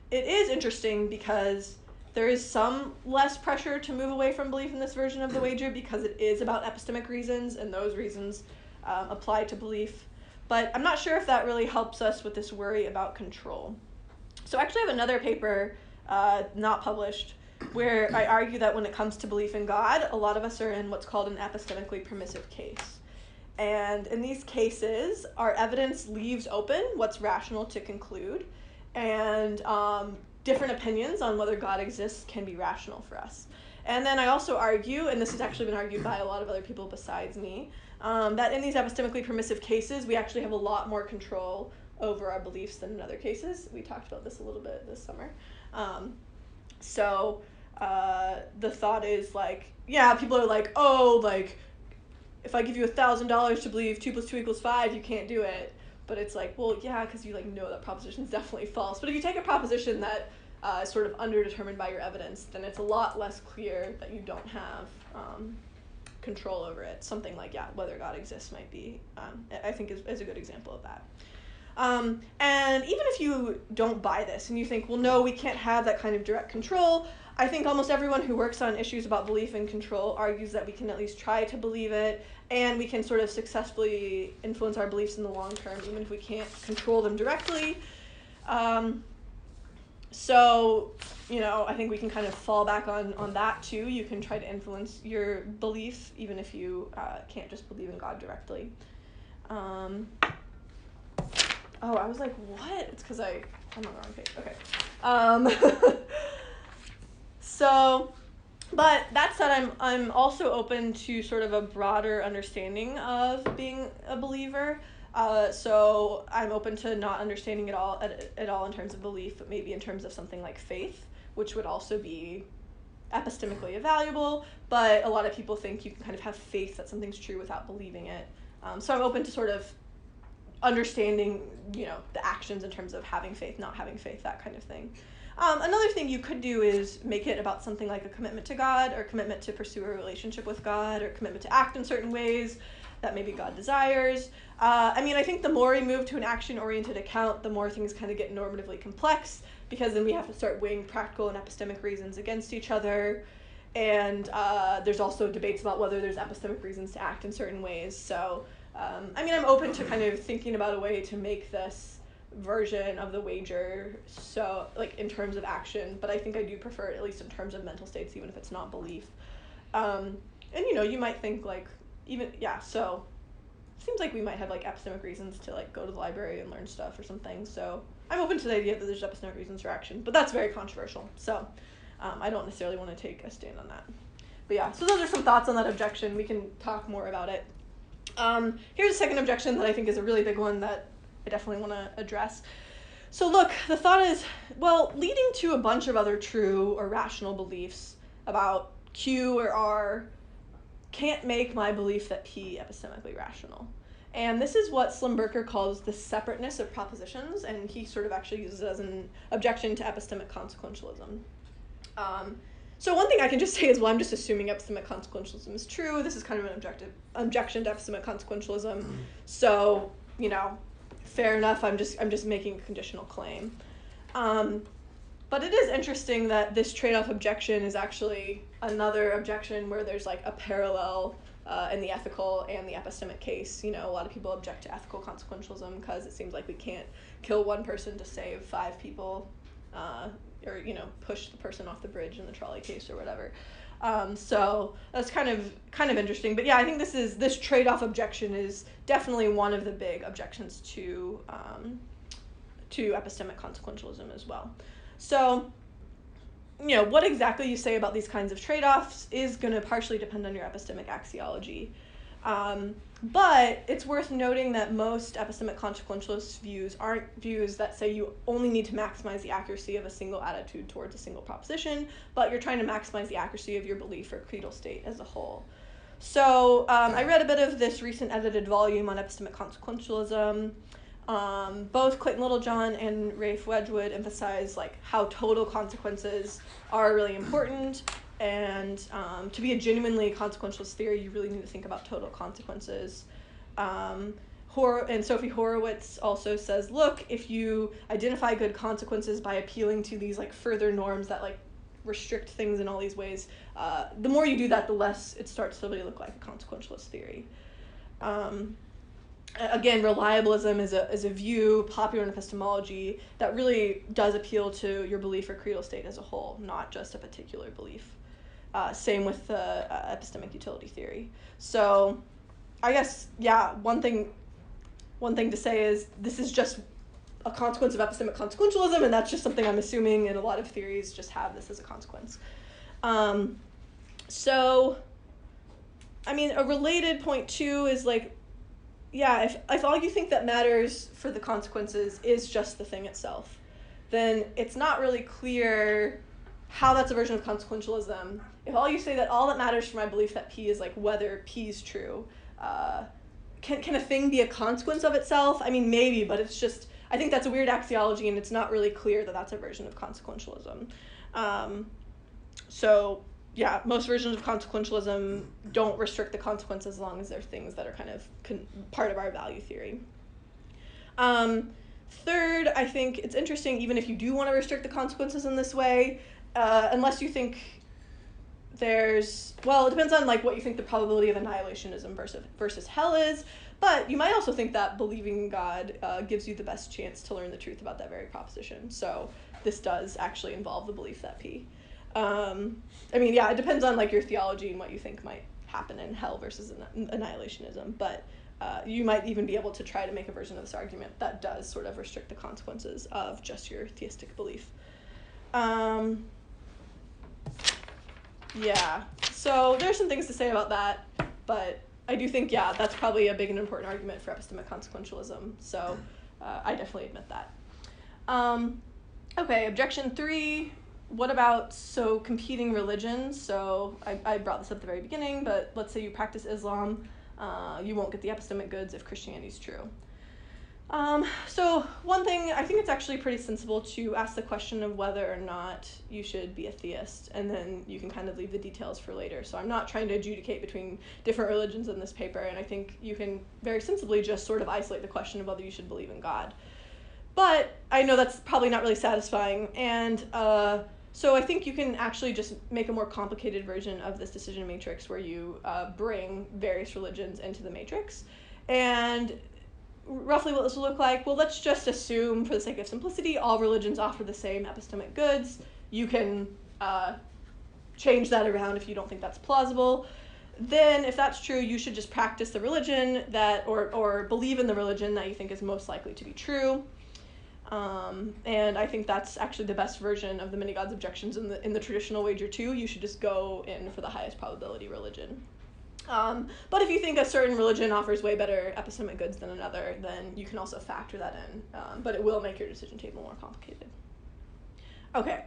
it is interesting because there is some less pressure to move away from belief in this version of the wager because it is about epistemic reasons, and those reasons apply to belief. But I'm not sure if that really helps us with this worry about control. So actually I have another paper, not published, where I argue that when it comes to belief in God, a lot of us are in what's called an epistemically permissive case. And in these cases, our evidence leaves open what's rational to conclude, and different opinions on whether God exists can be rational for us. And then I also argue, and this has actually been argued by a lot of other people besides me, that in these epistemically permissive cases, we actually have a lot more control over our beliefs than in other cases. We talked about this a little bit this summer. The thought is like, yeah, people are like, oh, like, if I give you $1,000 to believe 2 + 2 = 5, you can't do it. But it's like, well, yeah, because you like know that proposition is definitely false. But if you take a proposition that is sort of underdetermined by your evidence, then it's a lot less clear that you don't have control over it. Something like, yeah, whether God exists might be, I think is a good example of that. And even if you don't buy this and you think, well, no, we can't have that kind of direct control, I think almost everyone who works on issues about belief and control argues that we can at least try to believe it, and we can sort of successfully influence our beliefs in the long term, even if we can't control them directly. So, you know, I think we can kind of fall back on that too. You can try to influence your belief, even if you can't just believe in God directly. Oh, I was like, what? It's because I'm on the wrong page. Okay. But that said, I'm also open to sort of a broader understanding of being a believer. So I'm open to not understanding it all at all in terms of belief, but maybe in terms of something like faith, which would also be epistemically valuable. But a lot of people think you can kind of have faith that something's true without believing it. So I'm open to sort of understanding, you know, the actions in terms of having faith, not having faith, that kind of thing. Another thing you could do is make it about something like a commitment to God, or commitment to pursue a relationship with God, or commitment to act in certain ways that maybe God desires. I think the more we move to an action-oriented account, the more things kind of get normatively complex, because then we have to start weighing practical and epistemic reasons against each other. And there's also debates about whether there's epistemic reasons to act in certain ways. So, I'm open to kind of thinking about a way to make this version of the wager so, like, in terms of action, but I think I do prefer it at least in terms of mental states, even if it's not belief. And, you know, you might think, like, so it seems like we might have, like, epistemic reasons to, like, go to the library and learn stuff or something, so I'm open to the idea that there's epistemic reasons for action, but that's very controversial, so I don't necessarily want to take a stand on that. But yeah, so those are some thoughts on that objection. We can talk more about it. Here's a second objection that I think is a really big one that I definitely want to address. So look, the thought is, well, leading to a bunch of other true or rational beliefs about Q or R can't make my belief that P epistemically rational. And this is what Slimberger calls the separateness of propositions, and he sort of actually uses it as an objection to epistemic consequentialism. So one thing I can just say is, well, I'm just assuming epistemic consequentialism is true. This is kind of an objection to epistemic consequentialism. So, you know, fair enough. I'm just making a conditional claim. But it is interesting that this trade-off objection is actually another objection where there's like a parallel in the ethical and the epistemic case. You know, a lot of people object to ethical consequentialism because it seems like we can't kill one person to save 5 people, or, you know, push the person off the bridge in the trolley case or whatever. So that's kind of interesting. But yeah, I think this trade-off objection is definitely one of the big objections to epistemic consequentialism as well. So, you know, what exactly you say about these kinds of trade-offs is going to partially depend on your epistemic axiology. But it's worth noting that most epistemic consequentialist views aren't views that say you only need to maximize the accuracy of a single attitude towards a single proposition, but you're trying to maximize the accuracy of your belief or creedal state as a whole. So I read a bit of this recent edited volume on epistemic consequentialism. Both Clayton Littlejohn and Rafe Wedgwood emphasize like how total consequences are really important, and to be a genuinely consequentialist theory, you really need to think about total consequences. And Sophie Horowitz also says, look, if you identify good consequences by appealing to these like further norms that like restrict things in all these ways, the more you do that, the less it starts to really look like a consequentialist theory. Again, reliabilism is a view popular in epistemology that really does appeal to your belief or creedal state as a whole, not just a particular belief. Same with epistemic utility theory. So I guess, yeah, one thing to say is this is just a consequence of epistemic consequentialism, and that's just something I'm assuming, and a lot of theories just have this as a consequence. So, I mean, a related point too is like, yeah, if all you think that matters for the consequences is just the thing itself, then it's not really clear how that's a version of consequentialism. If all you say that all that matters for my belief that P is like whether P is true, can a thing be a consequence of itself? I mean, maybe, but it's just, I think that's a weird axiology, and it's not really clear that that's a version of consequentialism. So yeah, most versions of consequentialism don't restrict the consequences as long as they're things that are kind of part of our value theory. Third, I think it's interesting, even if you do want to restrict the consequences in this way, unless you think well, it depends on like what you think the probability of annihilationism versus hell is, but you might also think that believing in God gives you the best chance to learn the truth about that very proposition. So this does actually involve the belief that P. I mean, yeah, it depends on like your theology and what you think might happen in hell versus annihilationism, but you might even be able to try to make a version of this argument that does sort of restrict the consequences of just your theistic belief. Yeah, so there's some things to say about that, but I do think, yeah, that's probably a big and important argument for epistemic consequentialism, so I definitely admit that. Okay, objection 3. What about competing religions? So I brought this up at the very beginning, but let's say you practice Islam, you won't get the epistemic goods if Christianity is true. So one thing, I think it's actually pretty sensible to ask the question of whether or not you should be a theist, and then you can kind of leave the details for later. So I'm not trying to adjudicate between different religions in this paper, and I think you can very sensibly just sort of isolate the question of whether you should believe in God. But I know that's probably not really satisfying, and so I think you can actually just make a more complicated version of this decision matrix where you bring various religions into the matrix. And roughly what this will look like, well, let's just assume, for the sake of simplicity, all religions offer the same epistemic goods. You can change that around if you don't think that's plausible. Then, if that's true, you should just practice the religion that, or believe in the religion that you think is most likely to be true. And I think that's actually the best version of the many gods objections in the traditional wager too. You should just go in for the highest probability religion. But if you think a certain religion offers way better epistemic goods than another, then you can also factor that in. But it will make your decision table more complicated. Okay.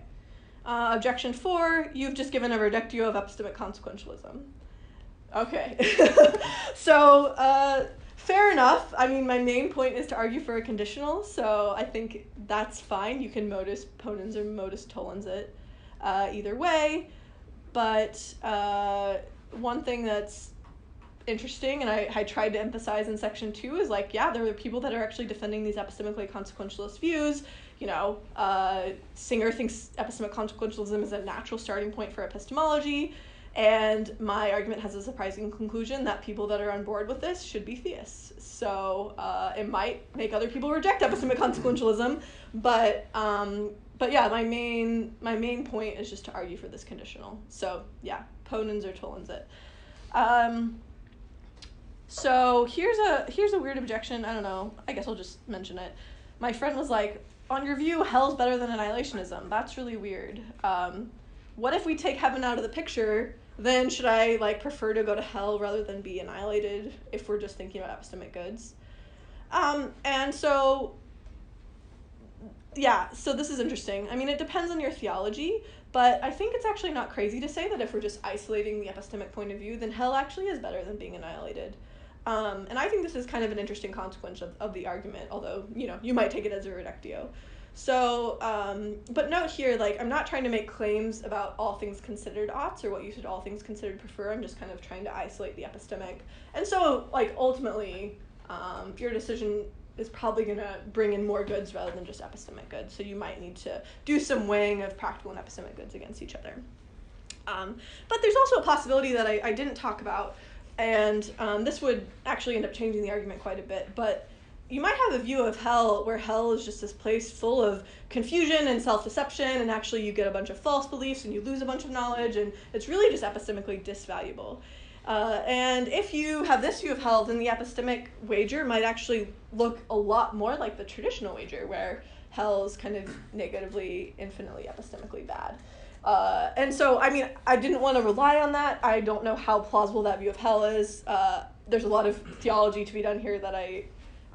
Objection 4, you've just given a reductio of epistemic consequentialism. Okay. So, fair enough. I mean, my main point is to argue for a conditional, so I think that's fine. You can modus ponens or modus tollens it either way. But one thing that's interesting, and I tried to emphasize in section 2, is like, yeah, there are people that are actually defending these epistemically consequentialist views. You know, Singer thinks epistemic consequentialism is a natural starting point for epistemology, and my argument has a surprising conclusion that people that are on board with this should be theists. So it might make other people reject epistemic consequentialism, but yeah, my main point is just to argue for this conditional. So yeah, ponens or tollens it. So here's a weird objection. I don't know. I guess I'll just mention it. My friend was like, on your view, hell's better than annihilationism. That's really weird. What if we take heaven out of the picture? Then should I like prefer to go to hell rather than be annihilated if we're just thinking about epistemic goods? And so, yeah, so this is interesting. I mean, it depends on your theology, but I think it's actually not crazy to say that if we're just isolating the epistemic point of view, then hell actually is better than being annihilated. And I think this is kind of an interesting consequence of the argument, although, you know, you might take it as a reductio. So, but note here, like, I'm not trying to make claims about all things considered oughts or what you should all things considered prefer. I'm just kind of trying to isolate the epistemic. And so, like, ultimately, your decision is probably going to bring in more goods rather than just epistemic goods. So you might need to do some weighing of practical and epistemic goods against each other. But there's also a possibility that I didn't talk about, and this would actually end up changing the argument quite a bit, but you might have a view of hell where hell is just this place full of confusion and self-deception, and actually you get a bunch of false beliefs and you lose a bunch of knowledge, and it's really just epistemically disvaluable. And if you have this view of hell, then the epistemic wager might actually look a lot more like the traditional wager, where hell is kind of negatively, infinitely epistemically bad. And so, I mean, I didn't want to rely on that. I don't know how plausible that view of hell is. There's a lot of theology to be done here that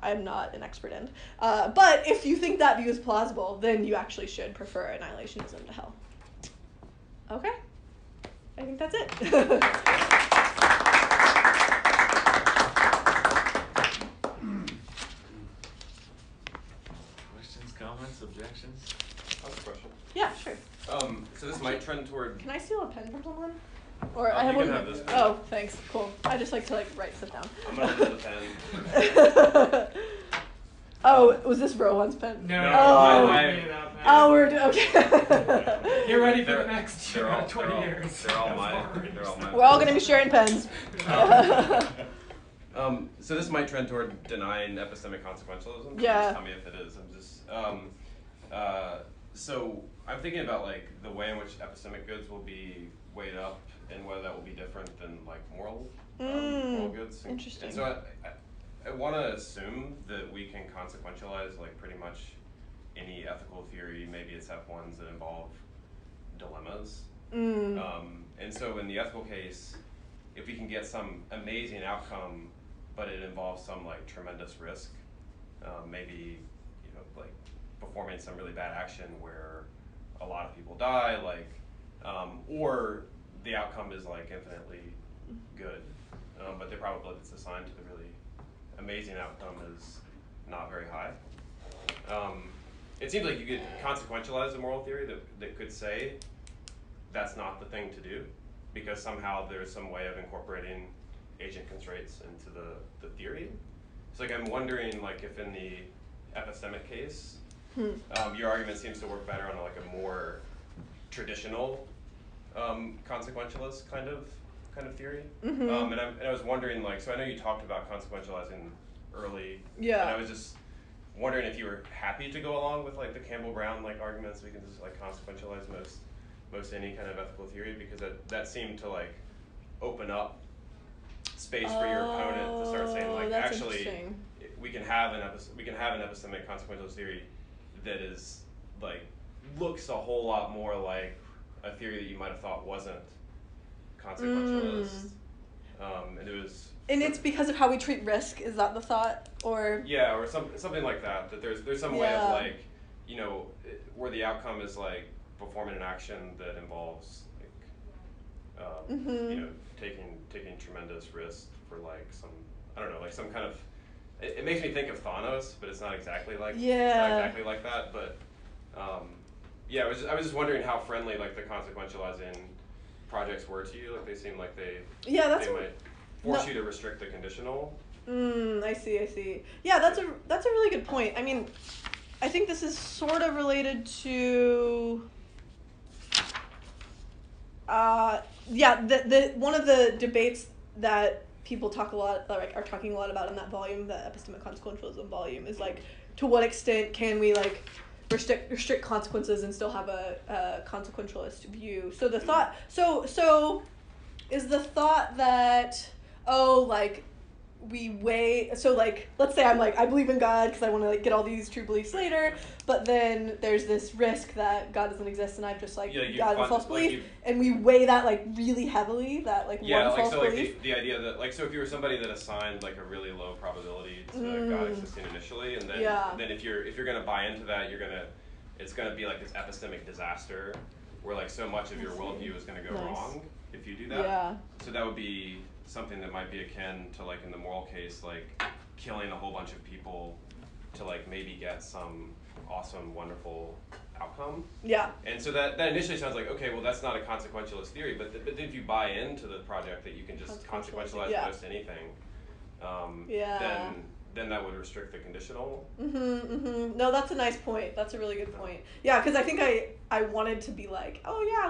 I'm not an expert in. But if you think that view is plausible, then you actually should prefer annihilationism to hell. Okay? I think that's it. Questions, comments, objections? I have a question. Yeah, sure. So this might trend toward... Can I steal a pen from someone? Or I have you one. can have this pen. Oh, thanks. Cool. I just like to write stuff down. I'm going to hold the pen. Oh, was this Rowan's pen? No, Oh. Oh, we're okay. Get ready for the next They're all, 20 years. They're all mine. They're all mine. We're all gonna be sharing pens. So this might trend toward denying epistemic consequentialism. Yeah. Just tell me if it is. I'm just so I'm thinking about like the way in which epistemic goods will be weighed up and whether that will be different than like moral goods. Interesting. And so I want to assume that we can consequentialize like pretty much any ethical theory. Maybe it's F1s that involve dilemmas. And so in the ethical case, if we can get some amazing outcome, but it involves some like tremendous risk, maybe, you know, like performing some really bad action where a lot of people die, like, or the outcome is like infinitely good, but the probability that's assigned to the really amazing outcome is not very high. It seems like you could consequentialize a moral theory that could say that's not the thing to do, because somehow there's some way of incorporating agent constraints into the theory. So like I'm wondering like if in the epistemic case, your argument seems to work better on like a more traditional consequentialist kind of theory. And I was wondering like, so I know you talked about consequentializing early. Yeah. And I was just wondering if you were happy to go along with like the Campbell-Brown like arguments. We can just like consequentialize most any kind of ethical theory, because that seemed to like open up space for your opponent to start saying like, actually we can have an epistemic consequentialist theory that is like looks a whole lot more like a theory that you might have thought wasn't consequentialist. And it was. And it's because of how we treat risk. Is that the thought, or? Yeah, or something like that. That there's some way of like, you know, where the outcome is like performing an action that involves like, you know, taking tremendous risk for like some, I don't know, like some kind of. It makes me think of Thanos, but it's not exactly like it's not exactly like that. But yeah, I was just wondering how friendly like the consequentializing projects were to you. Like they seem like they might force you to restrict the conditional. I see. Yeah, that's a really good point. I mean, I think this is sort of related to the one of the debates that people are talking a lot about in that volume, the Epistemic Consequentialism volume, is like, to what extent can we like restrict consequences and still have a consequentialist view? So the thought, so is the thought that, like we weigh, so like let's say I'm like, I believe in God because I want to like get all these true beliefs later, but then there's this risk that God doesn't exist and I've just like God is a false belief, and we weigh that like really heavily, that like one false belief. Like the idea that like, so if you were somebody that assigned like a really low probability to God existing initially, and then if you're gonna buy into that, it's gonna be like this epistemic disaster where like so much of your worldview is gonna go wrong if you do that. Yeah. So that would be something that might be akin to like in the moral case, like killing a whole bunch of people to like maybe get some awesome, wonderful outcome. Yeah. And so that initially sounds like, okay, well that's not a consequentialist theory, but if you buy into the project that you can just consequentialize most anything, then that would restrict the conditional. No, that's a nice point. That's a really good point. Yeah, because I think I wanted to be like,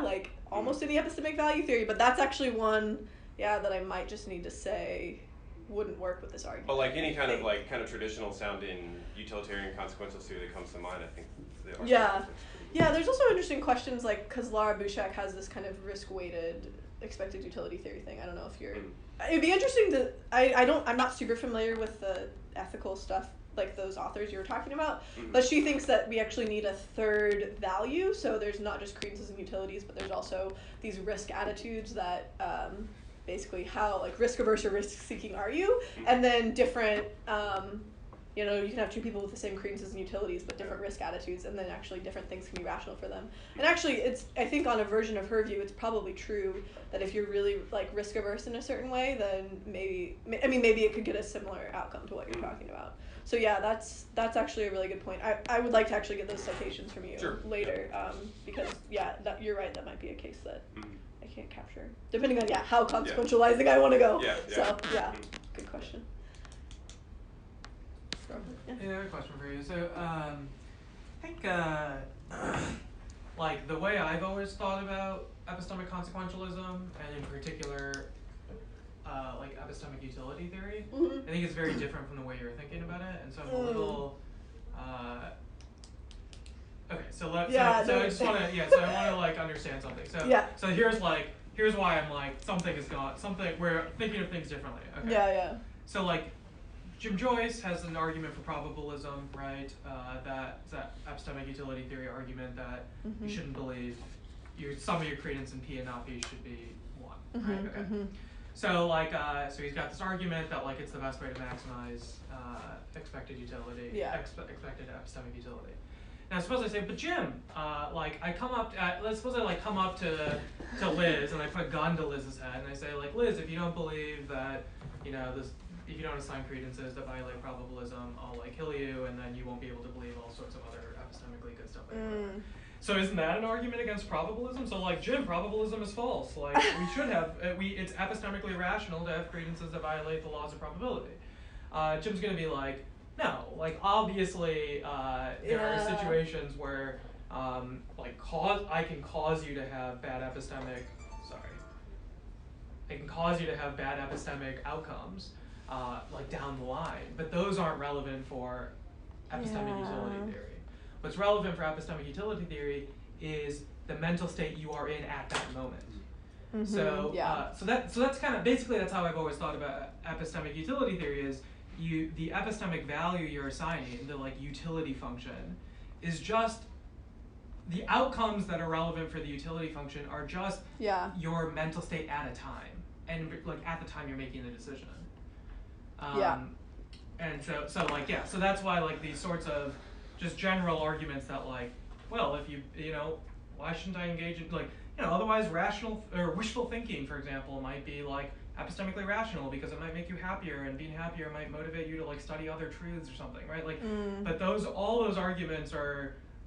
like almost any epistemic value theory, but that's actually one that I might just need to say wouldn't work with this argument. But like any kind of traditional sounding utilitarian consequential theory that comes to mind, I think the argument there's also interesting questions like, because Lara Bouchek has this kind of risk-weighted expected utility theory thing. I don't know if you're it'd be interesting to I'm not super familiar with the ethical stuff like those authors you were talking about, but she thinks that we actually need a third value, so there's not just credences and utilities, but there's also these risk attitudes that basically how like risk averse or risk seeking are you, and then different you can have two people with the same credences and utilities but different risk attitudes, and then actually different things can be rational for them. And actually I think on a version of her view it's probably true that if you're really like risk averse in a certain way, then maybe it could get a similar outcome to what you're talking about. So yeah, that's actually a really good point. I would like to actually get those citations from you later, because you're right, that might be a case that I can't capture, depending on how consequentializing I want to go. So good question. I have a question for you. So I think like the way I've always thought about epistemic consequentialism, and in particular like epistemic utility theory, I think it's very different from the way you're thinking about it, and so I'm a little okay. So I just want to like understand something. So here's why I'm like we're thinking of things differently. Okay. So like Jim Joyce has an argument for probabilism, right? That epistemic utility theory argument that you shouldn't believe some of your credence in P and not P should be 1, right? Okay. So like so he's got this argument that like it's the best way to maximize expected utility, expected epistemic utility. Now suppose I say, but Jim, like let's suppose I come up to Liz and I put a gun to Liz's head and I say like, Liz, if you don't believe that if you don't assign credences that violate probabilism, I'll like kill you, and then you won't be able to believe all sorts of other epistemically good stuff. So isn't that an argument against probabilism? So like, Jim, probabilism is false. Like we should have it's epistemically rational to have credences that violate the laws of probability. Jim's gonna be like, no, like obviously there are situations where I can cause you to have bad epistemic outcomes. Like down the line, but those aren't relevant for epistemic utility theory. What's relevant for epistemic utility theory is the mental state you are in at that moment. So that's kind of basically that's how I've always thought about epistemic utility theory is the epistemic value you're assigning, the like utility function, is just the outcomes that are relevant for the utility function are just your mental state at a time, and like at the time you're making the decision. And so that's why like these sorts of just general arguments that like, well, if why shouldn't I engage in like, otherwise rational or wishful thinking, for example, might be like epistemically rational because it might make you happier, and being happier might motivate you to like study other truths or something, right? Like, but all those arguments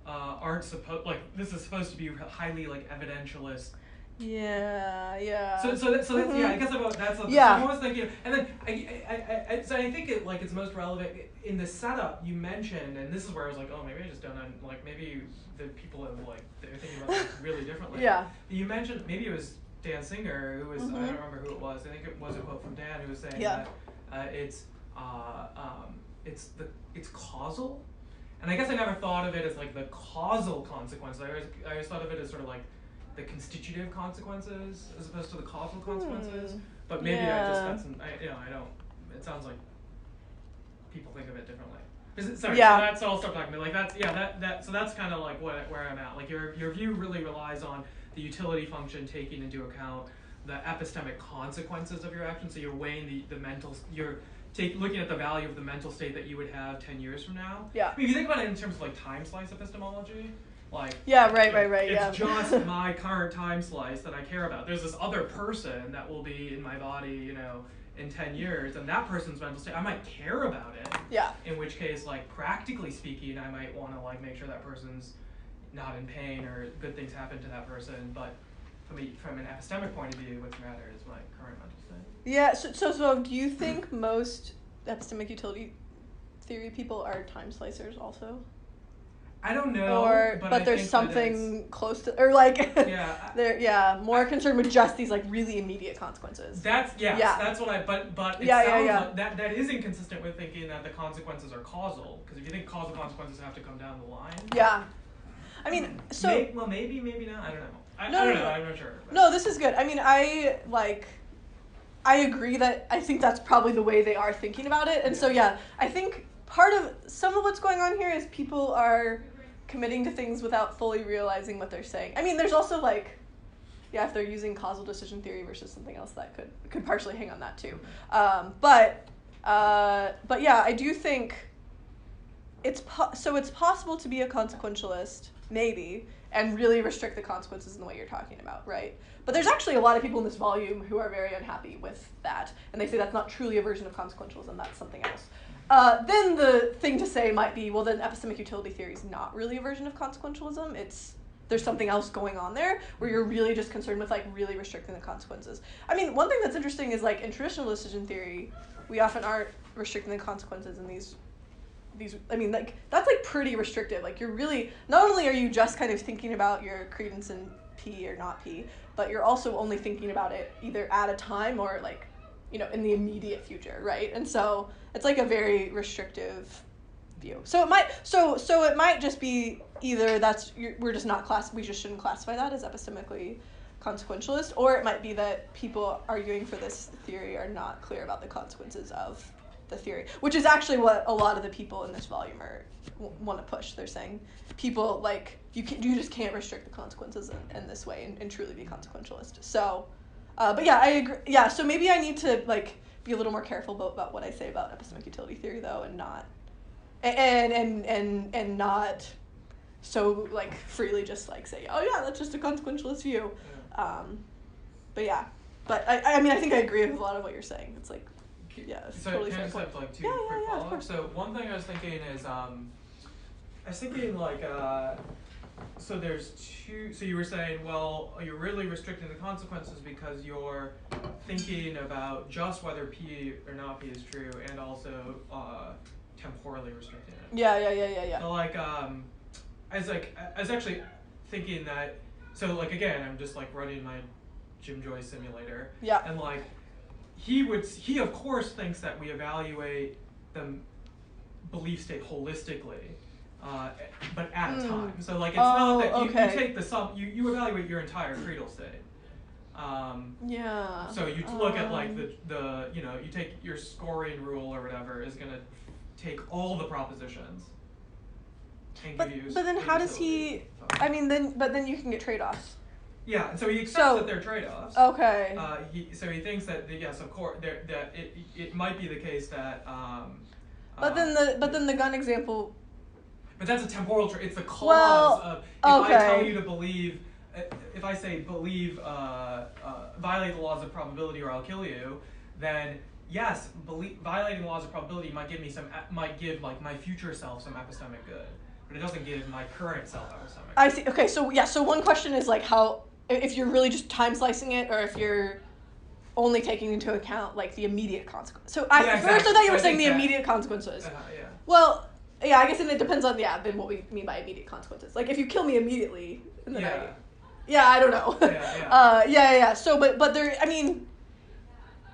aren't supposed, like, this is supposed to be highly like evidentialist. Yeah. So that's I guess that's what I was thinking. And then I think it's most relevant in the setup you mentioned, and this is where I was like, oh, maybe I just don't like, maybe the people have like they're thinking about this really differently. You mentioned, maybe it was Dan Singer who was I don't remember who it was. I think it was a quote from Dan who was saying that it's causal. And I guess I never thought of it as like the causal consequences. I always thought of it as sort of like the constitutive consequences as opposed to the causal consequences. But maybe I don't. It sounds like people think of it differently. So that's all stuff talking about. Like so that's kind of like where I'm at. Like your view really relies on the utility function taking into account the epistemic consequences of your action. So you're weighing the mental. Looking at the value of the mental state that you would have 10 years from now. Yeah. I mean, if you think about it in terms of like time slice epistemology, like right. It's just my current time slice that I care about. There's this other person that will be in my body, in 10 years, and that person's mental state, I might care about it. Yeah. In which case, like practically speaking, I might want to like make sure that person's not in pain or good things happen to that person. But from an epistemic point of view, what's matter is my current mental state. Yeah. So do you think most epistemic utility theory people are time slicers also? I don't know, but there's something close to, or like they're more concerned with just these like really immediate consequences. That's what I but it sounds like that is inconsistent with thinking that the consequences are causal, because if you think causal consequences have to come down the line. Yeah. I mean, so maybe not. I don't know. I don't know. I'm not sure. But. No, this is good. I mean, I agree that I think that's probably the way they are thinking about it, and so I think part of some of what's going on here is people are committing to things without fully realizing what they're saying. I mean, there's also like, if they're using causal decision theory versus something else, that could partially hang on that too. But I do think it's possible to be a consequentialist, maybe, and really restrict the consequences in the way you're talking about, right? But there's actually a lot of people in this volume who are very unhappy with that, and they say that's not truly a version of consequentialism, that's something else. Then the thing to say might be, well, then epistemic utility theory is not really a version of consequentialism. There's something else going on there where you're really just concerned with like really restricting the consequences. I mean, one thing that's interesting is like in traditional decision theory, we often aren't restricting the consequences in these. I mean, like that's like pretty restrictive. Like you're really, not only are you just kind of thinking about your credence in P or not P, but you're also only thinking about it either at a time or like, in the immediate future, right? And so it's like a very restrictive view. So it might just be either we just shouldn't classify that as epistemically consequentialist, or it might be that people arguing for this theory are not clear about the consequences of the theory, which is actually what a lot of the people in this volume want to push. They're saying people like you just can't restrict the consequences in this way and truly be consequentialist. So. But I agree. Yeah, so maybe I need to like be a little more careful about what I say about epistemic utility theory, though, and not and not so like freely just like say, oh yeah, that's just a consequentialist view. But I mean I think I agree with a lot of what you're saying. It's like it's so totally fair. Can I just have like two quick follow-ups? So one thing I was thinking is so there's two. So you were saying, well, you're really restricting the consequences because you're thinking about just whether P or not P is true, and also temporally restricting it. Yeah. So like, I was actually thinking that. So like again, I'm just like running my Jim Joyce simulator. Yeah. And like, he of course thinks that we evaluate the belief state holistically. But at a time. So like it's not that you take the sum, you evaluate your entire creedal state. So you look at like the you take your scoring rule or whatever is gonna take all the propositions. But then how does he? I mean, then you can get trade-offs. Yeah, and so he accepts that they're trade-offs. Okay. He thinks that yes, of course, that it might be the case that. But then the gun example. But that's a temporal it's the clause of if I tell you to believe, if I say believe, violate the laws of probability or I'll kill you, then yes, violating the laws of probability might give like my future self some epistemic good, but it doesn't give my current self epistemic. I see. Okay, so one question is like how, if you're really just time slicing it, or if you're only taking into account like the immediate consequence. So first I thought you were saying the immediate consequences. Yeah. Well, yeah, I guess then it depends on then what we mean by immediate consequences. Like if you kill me immediately, then I don't know. Yeah. So but there, I mean.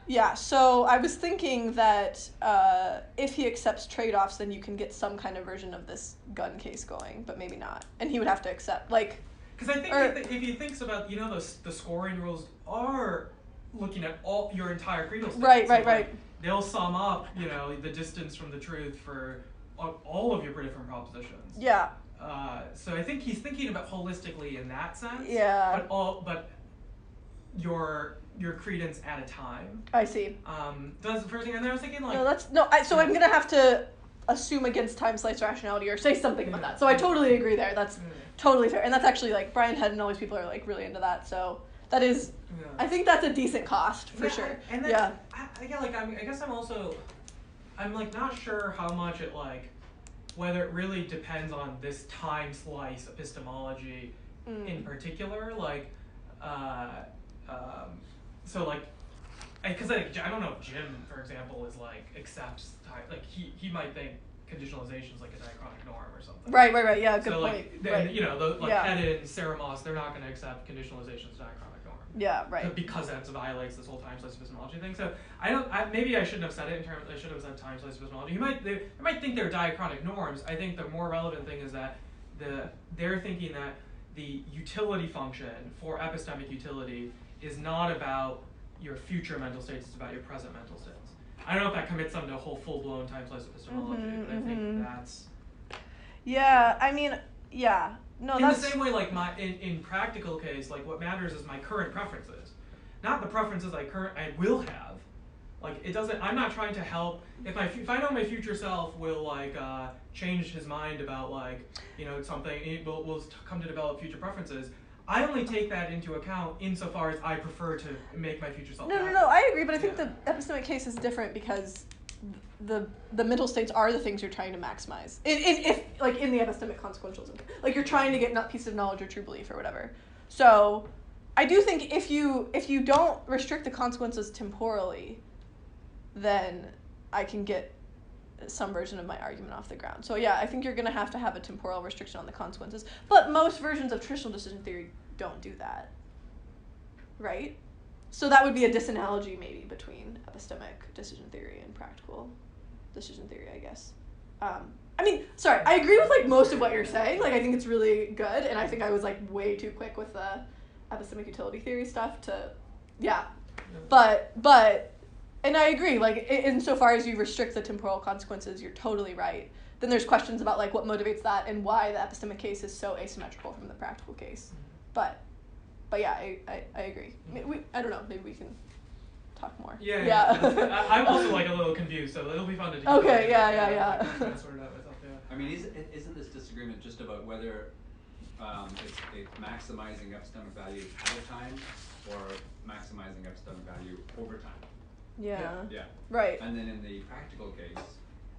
Yeah, so I was thinking that if he accepts trade-offs, then you can get some kind of version of this gun case going, but maybe not. And he would have to accept, like... Because I think if he thinks about, the scoring rules are looking at all your entire creedal statements. Right. They'll sum up, the distance from the truth for all of your different propositions. Yeah. So I think he's thinking about holistically in that sense. Yeah. But your credence at a time. I see. That's the first thing, and then I was thinking like... So I'm gonna have to assume against time slice rationality or say something about that. So I totally agree there. That's totally fair. And that's actually like Brian Head and all these people are like really into that. So that is, I think that's a decent cost for sure. And then, I guess I'm like not sure how much it like, whether it really depends on this time slice epistemology in particular, like, so like, because I don't know if Jim, for example, is like accepts like he might think conditionalization is like a diachronic norm or something. Right. Yeah, good point. Like, then, Head and Sarah Moss, they're not going to accept conditionalization as a diachronic norm. Yeah, right. Because that violates this whole time slice epistemology thing. So maybe I shouldn't have said it in terms. I should have said time slice epistemology. They might think they're diachronic norms. I think the more relevant thing is that they're thinking that the utility function for epistemic utility is not about your future mental states, it's about your present mental states. I don't know if that commits them to a whole full-blown time slice epistemology, but I think that's... Yeah, I mean, yeah. No, in the same way, like, in practical case, like, what matters is my current preferences. Not the preferences I will have. Like, it doesn't... I'm not trying to help... If I know my future self will, like, change his mind about, like, something, will come to develop future preferences, I only take that into account insofar as I prefer to make my future self happy. No, I agree, but I think the epistemic case is different because the mental states are the things you're trying to maximize. In the epistemic consequentialism. Like, you're trying to get a piece of knowledge or true belief or whatever. So, I do think if you don't restrict the consequences temporally, then I can get some version of my argument off the ground. So yeah, I think you're going to have a temporal restriction on the consequences. But most versions of traditional decision theory don't do that. Right? So that would be a disanalogy maybe between epistemic decision theory and practical decision theory, I guess. I agree with like most of what you're saying. Like I think it's really good, and I think I was like way too quick with the epistemic utility theory stuff but and I agree, like, insofar as you restrict the temporal consequences, you're totally right. Then there's questions about, like, what motivates that and why the epistemic case is so asymmetrical from the practical case. But yeah, I agree. I don't know, maybe we can talk more. Yeah. I'm also, like, a little confused, so it'll be fun to do. Okay, yeah. I mean, isn't this disagreement just about whether it's maximizing epistemic value at a time or maximizing epistemic value over time? Yeah. Right. And then in the practical case,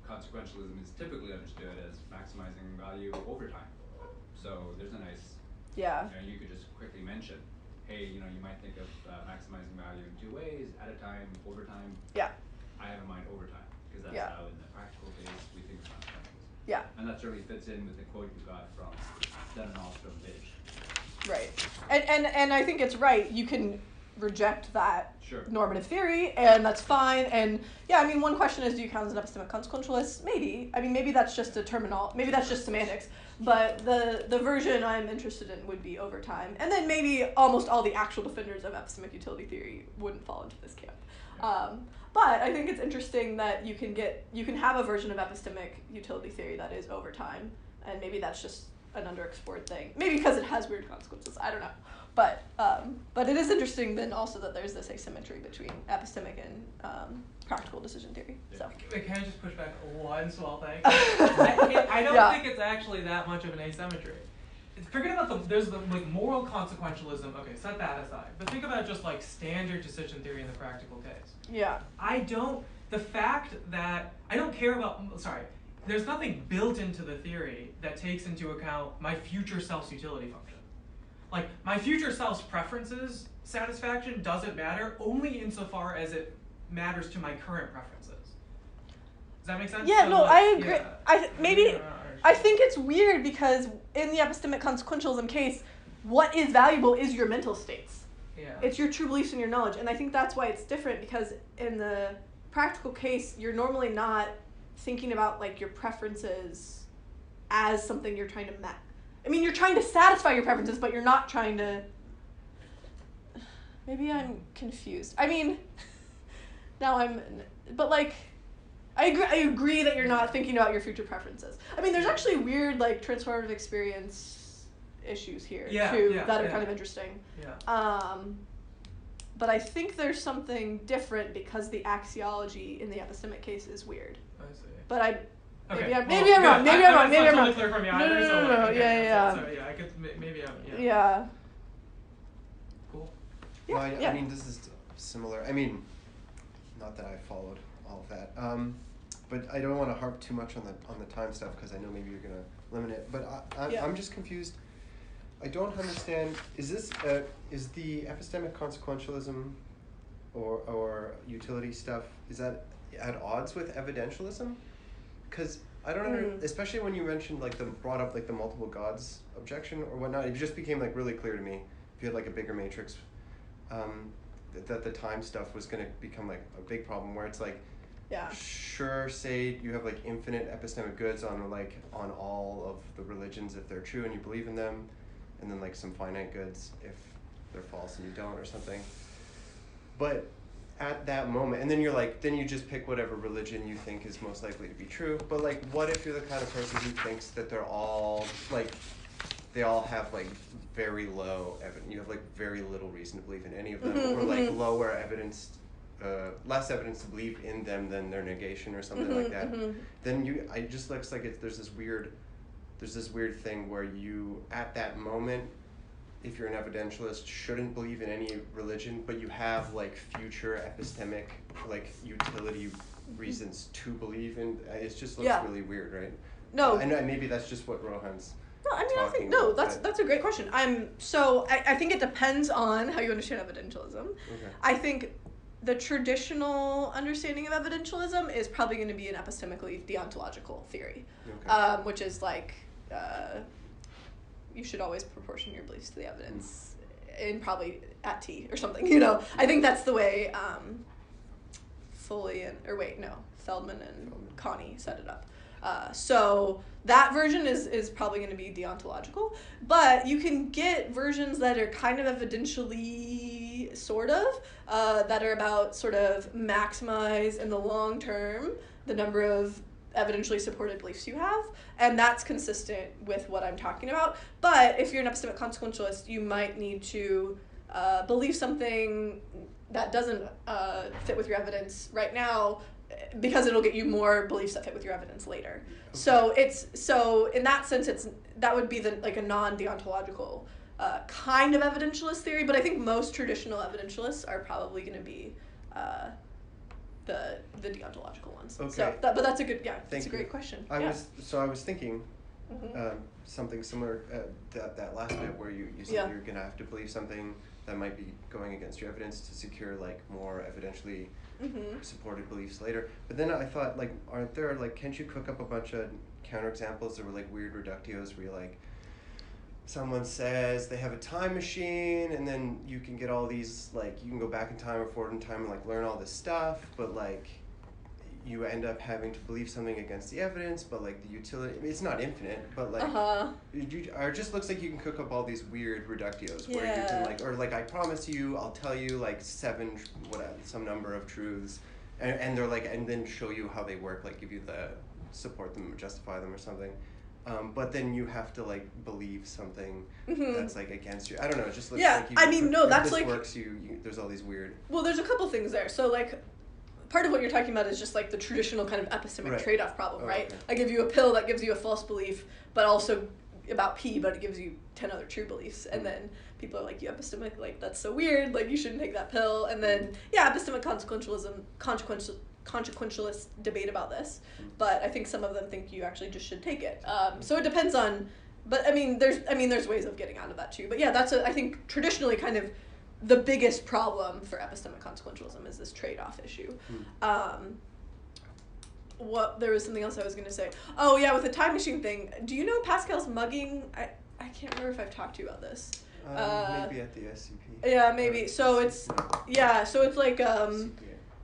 consequentialism is typically understood as maximizing value over time. So there's a nice, you could just quickly mention, hey, you might think of maximizing value in two ways, at a time, over time. Yeah. I have in mind over time, because that's how in the practical case we think of consequences. Yeah. And that certainly fits in with the quote you got from Ostrom Bitch. Right. And I think it's right. You can reject that normative theory, and that's fine. And one question is, do you count as an epistemic consequentialist? Maybe. Maybe that's just maybe that's just semantics. But the version I'm interested in would be over time. And then maybe almost all the actual defenders of epistemic utility theory wouldn't fall into this camp. But I think it's interesting that you can have a version of epistemic utility theory that is over time. And maybe that's just an underexplored thing. Maybe because it has weird consequences. I don't know. But it is interesting then also that there's this asymmetry between epistemic and practical decision theory. So. Can I just push back one small thing? I don't think it's actually that much of an asymmetry. Forget about there's the like moral consequentialism. Okay, set that aside. But think about just like standard decision theory in the practical case. Yeah. There's nothing built into the theory that takes into account my future self's utility function. Like, my future self's preferences satisfaction doesn't matter only insofar as it matters to my current preferences. Does that make sense? Yeah, so no, like, I agree. I think it's weird because in the epistemic consequentialism case, what is valuable is your mental states. Yeah. It's your true beliefs and your knowledge. And I think that's why it's different, because in the practical case, you're normally not thinking about like your preferences as something you're trying to you're trying to satisfy your preferences, but you're not trying to. Maybe I'm confused. I agree that you're not thinking about your future preferences. There's actually weird like transformative experience issues here that are kind of interesting. Yeah. But I think there's something different because the axiology in the epistemic case is weird. I see. But maybe I'm wrong. Maybe I'm wrong. No. Clear from you. No. Yeah. So I could maybe I'm. Yeah. Yeah. Cool. Yeah. Well, I mean, this is similar. Not that I followed all of that. But I don't want to harp too much on the time stuff because I know maybe you're gonna limit it. But I'm just confused. I don't understand. Is the epistemic consequentialism or utility stuff, is that at odds with evidentialism? Because I don't especially when you mentioned brought up the multiple gods objection or whatnot, it just became really clear to me, if you had a bigger matrix, that the time stuff was going to become a big problem where it's sure, say you have infinite epistemic goods on all of the religions if they're true and you believe in them, and then some finite goods if they're false and you don't or something. But at that moment, and then then you just pick whatever religion you think is most likely to be true. But what if you're the kind of person who thinks that they're all they all have very low evidence, you have very little reason to believe in any of them, or lower evidence, less evidence to believe in them than their negation or something like that. Then it just looks like there's this weird thing where you at that moment, if you're an evidentialist, shouldn't believe in any religion, but you have future epistemic utility reasons to believe in. It just looks really weird, right? No. And maybe that's just what Rohan's. No, I think that's a great question. I think it depends on how you understand evidentialism. Okay. I think the traditional understanding of evidentialism is probably going to be an epistemically deontological theory, which is you should always proportion your beliefs to the evidence, in probably at T or something. I think that's the way Feldman and Connie set it up. So that version is probably going to be deontological, but you can get versions that are kind of evidentially that are about sort of maximize in the long term the number of evidentially supported beliefs you have, and that's consistent with what I'm talking about. But if you're an epistemic consequentialist, you might need to believe something that doesn't fit with your evidence right now, because it'll get you more beliefs that fit with your evidence later. Okay. So in that sense, that would be a non-deontological kind of evidentialist theory. But I think most traditional evidentialists are probably going to be the deontological ones. Okay. So but that's a good that's a you. Great question. I was thinking something similar that last bit where you said you're going to have to believe something that might be going against your evidence to secure more evidentially supported beliefs later. But then I thought aren't there can't you cook up a bunch of counterexamples that were weird reductios where someone says they have a time machine and then you can get all these you can go back in time or forward in time and learn all this stuff, but you end up having to believe something against the evidence, but the utility, it's not infinite, but it just looks like you can cook up all these weird reductios where you can I promise you, I'll tell you 7 some number of truths, and they're and then show you how they work, give you the support them or justify them or something. but then you have to like believe something that's like against you. I don't know. It just looks yeah, like you. I mean, no, that's this like works. There's all these weird. Well, there's a couple things there. So like, part of what you're talking about is just like the traditional kind of epistemic trade-off problem, right? Okay. I give you a pill that gives you a false belief, but also about P, but it gives you 10 other true beliefs, and then people are like, you epistemic, like that's so weird, like you shouldn't take that pill, and then epistemic consequentialist debate about this, but I think some of them think you actually just should take it. So it depends on, but I mean there's ways of getting out of that too. But yeah, that's I think traditionally kind of the biggest problem for epistemic consequentialism is this trade-off issue. There was something else I was going to say. Oh yeah, with the time machine thing. Do you know Pascal's mugging? I can't remember if I've talked to you about this. Maybe at the SCP. Yeah, maybe. So it's like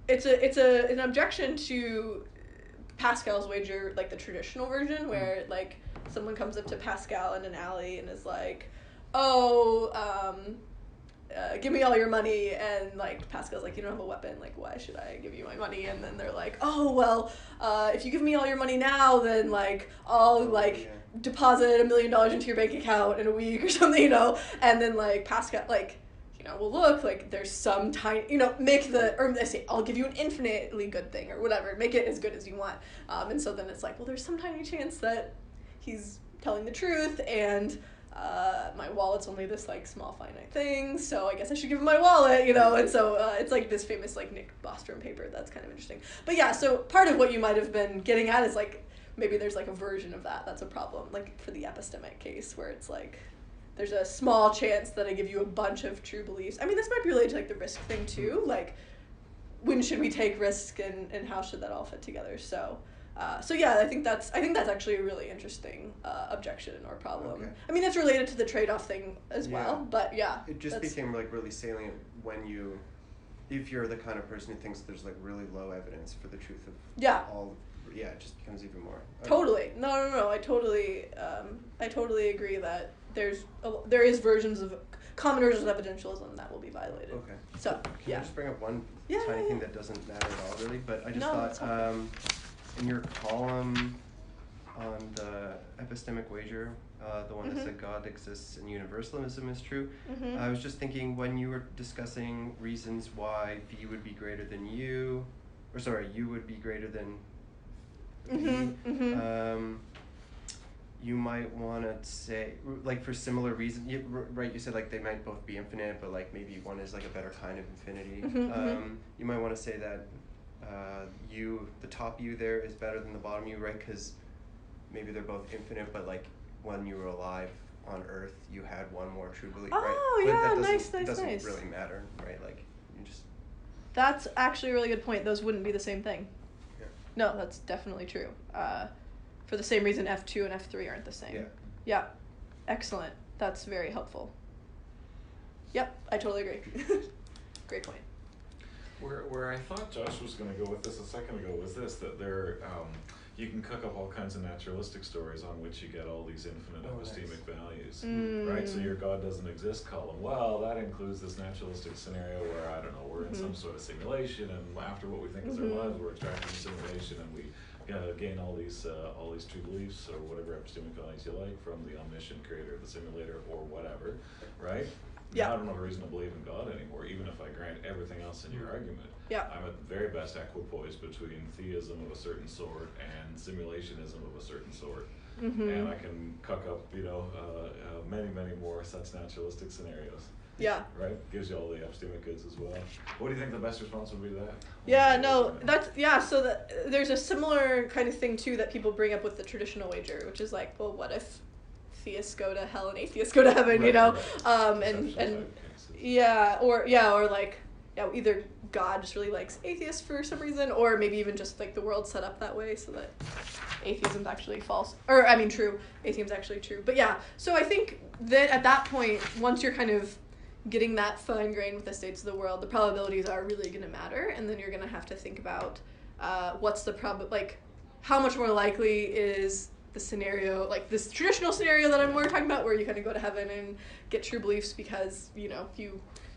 it's an objection to Pascal's wager, like the traditional version, where like someone comes up to Pascal in an alley and is like, give me all your money, and like Pascal's like, you don't have a weapon, like why should I give you my money? And then they're like, oh well, if you give me all your money now, then like I'll deposit $1 million into your bank account in a week or something, you know. And then like Pascal like, you know, well look, like there's some tiny, you know, they say I'll give you an infinitely good thing or whatever, make it as good as you want. And so then it's like, well there's some tiny chance that he's telling the truth, and my wallet's only this like small finite thing, so I guess I should give him my wallet, you know. And so it's like this famous like Nick Bostrom paper that's kind of interesting. But yeah, so part of what you might have been getting at is like maybe there's like a version of that's a problem, like for the epistemic case where it's like there's a small chance that I give you a bunch of true beliefs. I mean, this might be related to like the risk thing too, like when should we take risk and how should that all fit together. So yeah, I think that's actually a really interesting objection or problem. Okay. I mean, it's related to the trade-off thing as well, but yeah. It just became like really salient if you're the kind of person who thinks there's like really low evidence for the truth of all. Yeah, it just becomes even more. Totally. No. I totally agree that there is versions of common versions of evidentialism that will be violated. Okay. So can I just bring up one tiny thing that doesn't matter at all, really? But I just thought. In your column on the epistemic wager, the one that said God exists and universalism is true, I was just thinking when you were discussing reasons why V would be greater than U, or sorry, U would be greater than V, you might want to say, like for similar reasons, right, you said like they might both be infinite, but like maybe one is like a better kind of infinity. You might want to say that the top U there is better than the bottom U, right? Because maybe they're both infinite, but like when you were alive on Earth, you had one more true belief, right? Oh, yeah, nice. It doesn't really matter, right? Like you just. That's actually a really good point. Those wouldn't be the same thing. Yeah. No, that's definitely true. For the same reason, F2 and F3 aren't the same. Yeah. Yeah. Excellent. That's very helpful. Yep, I totally agree. Great point. Where I thought Josh was going to go with this a second ago was this, that you can cook up all kinds of naturalistic stories on which you get all these infinite epistemic values, right? So your God doesn't exist column, well, that includes this naturalistic scenario where, I don't know, we're in some sort of simulation, and after what we think is our lives, we're extracting simulation, and we gain all these true beliefs, or whatever epistemic values you like, from the omniscient creator of the simulator, or whatever, right? Yeah. I don't have a reason to believe in God anymore, even if I grant everything else in your argument. Yeah. I'm at the very best equipoise between theism of a certain sort and simulationism of a certain sort. And I can cook up, many more such naturalistic scenarios. Yeah. Right? Gives you all the epistemic goods as well. What do you think the best response would be to that? Yeah, no, so there's a similar kind of thing too that people bring up with the traditional wager, which is like, well, what if theists go to hell and atheists go to heaven, you know? Or either God just really likes atheists for some reason, or maybe even just like the world's set up that way so that atheism's actually false, or I mean true, atheism's actually true. But yeah, so I think that at that point, once you're kind of getting that fine grained with the states of the world, the probabilities are really going to matter, and then you're going to have to think about what's the how much more likely is the scenario, like this traditional scenario that we're talking about, where you kind of go to heaven and get true beliefs because, you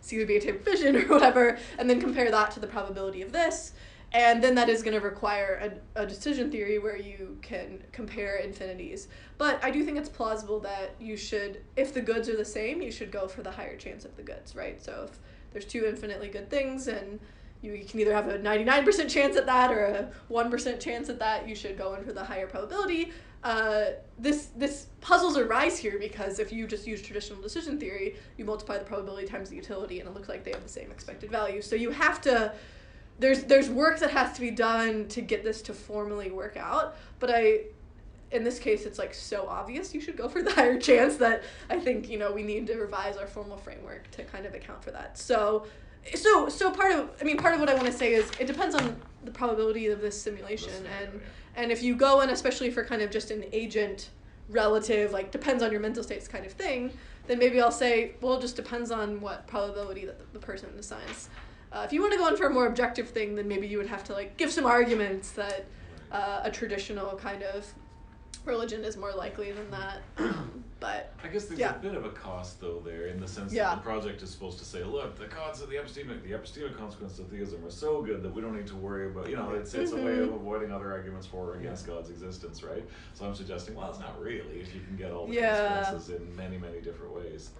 see the beatific vision or whatever, and then compare that to the probability of this. And then that is going to require a decision theory where you can compare infinities. But I do think it's plausible that you should, if the goods are the same, you should go for the higher chance of the goods, right? So if there's two infinitely good things and you can either have a 99% chance at that or a 1% chance at that, you should go in for the higher probability. This puzzles arise here because if you just use traditional decision theory, you multiply the probability times the utility and it looks like they have the same expected value. So you have to, there's work that has to be done to get this to formally work out, but in this case, it's like so obvious you should go for the higher chance that I think, we need to revise our formal framework to kind of account for that. So part of what I want to say is it depends on the probability of this simulation, and if you go in, especially for kind of just an agent relative, like depends on your mental states kind of thing, then maybe I'll say, well, it just depends on what probability that the person assigns. If you want to go in for a more objective thing, then maybe you would have to like give some arguments that a traditional kind of religion is more likely than that. But I guess there's a bit of a cost though there, in the sense that the project is supposed to say, look, the cons of the epistemic consequences of theism are so good that we don't need to worry about, it's a way of avoiding other arguments for or against God's existence, right? So I'm suggesting, well, it's not really, if you can get all the consequences in many, many different ways,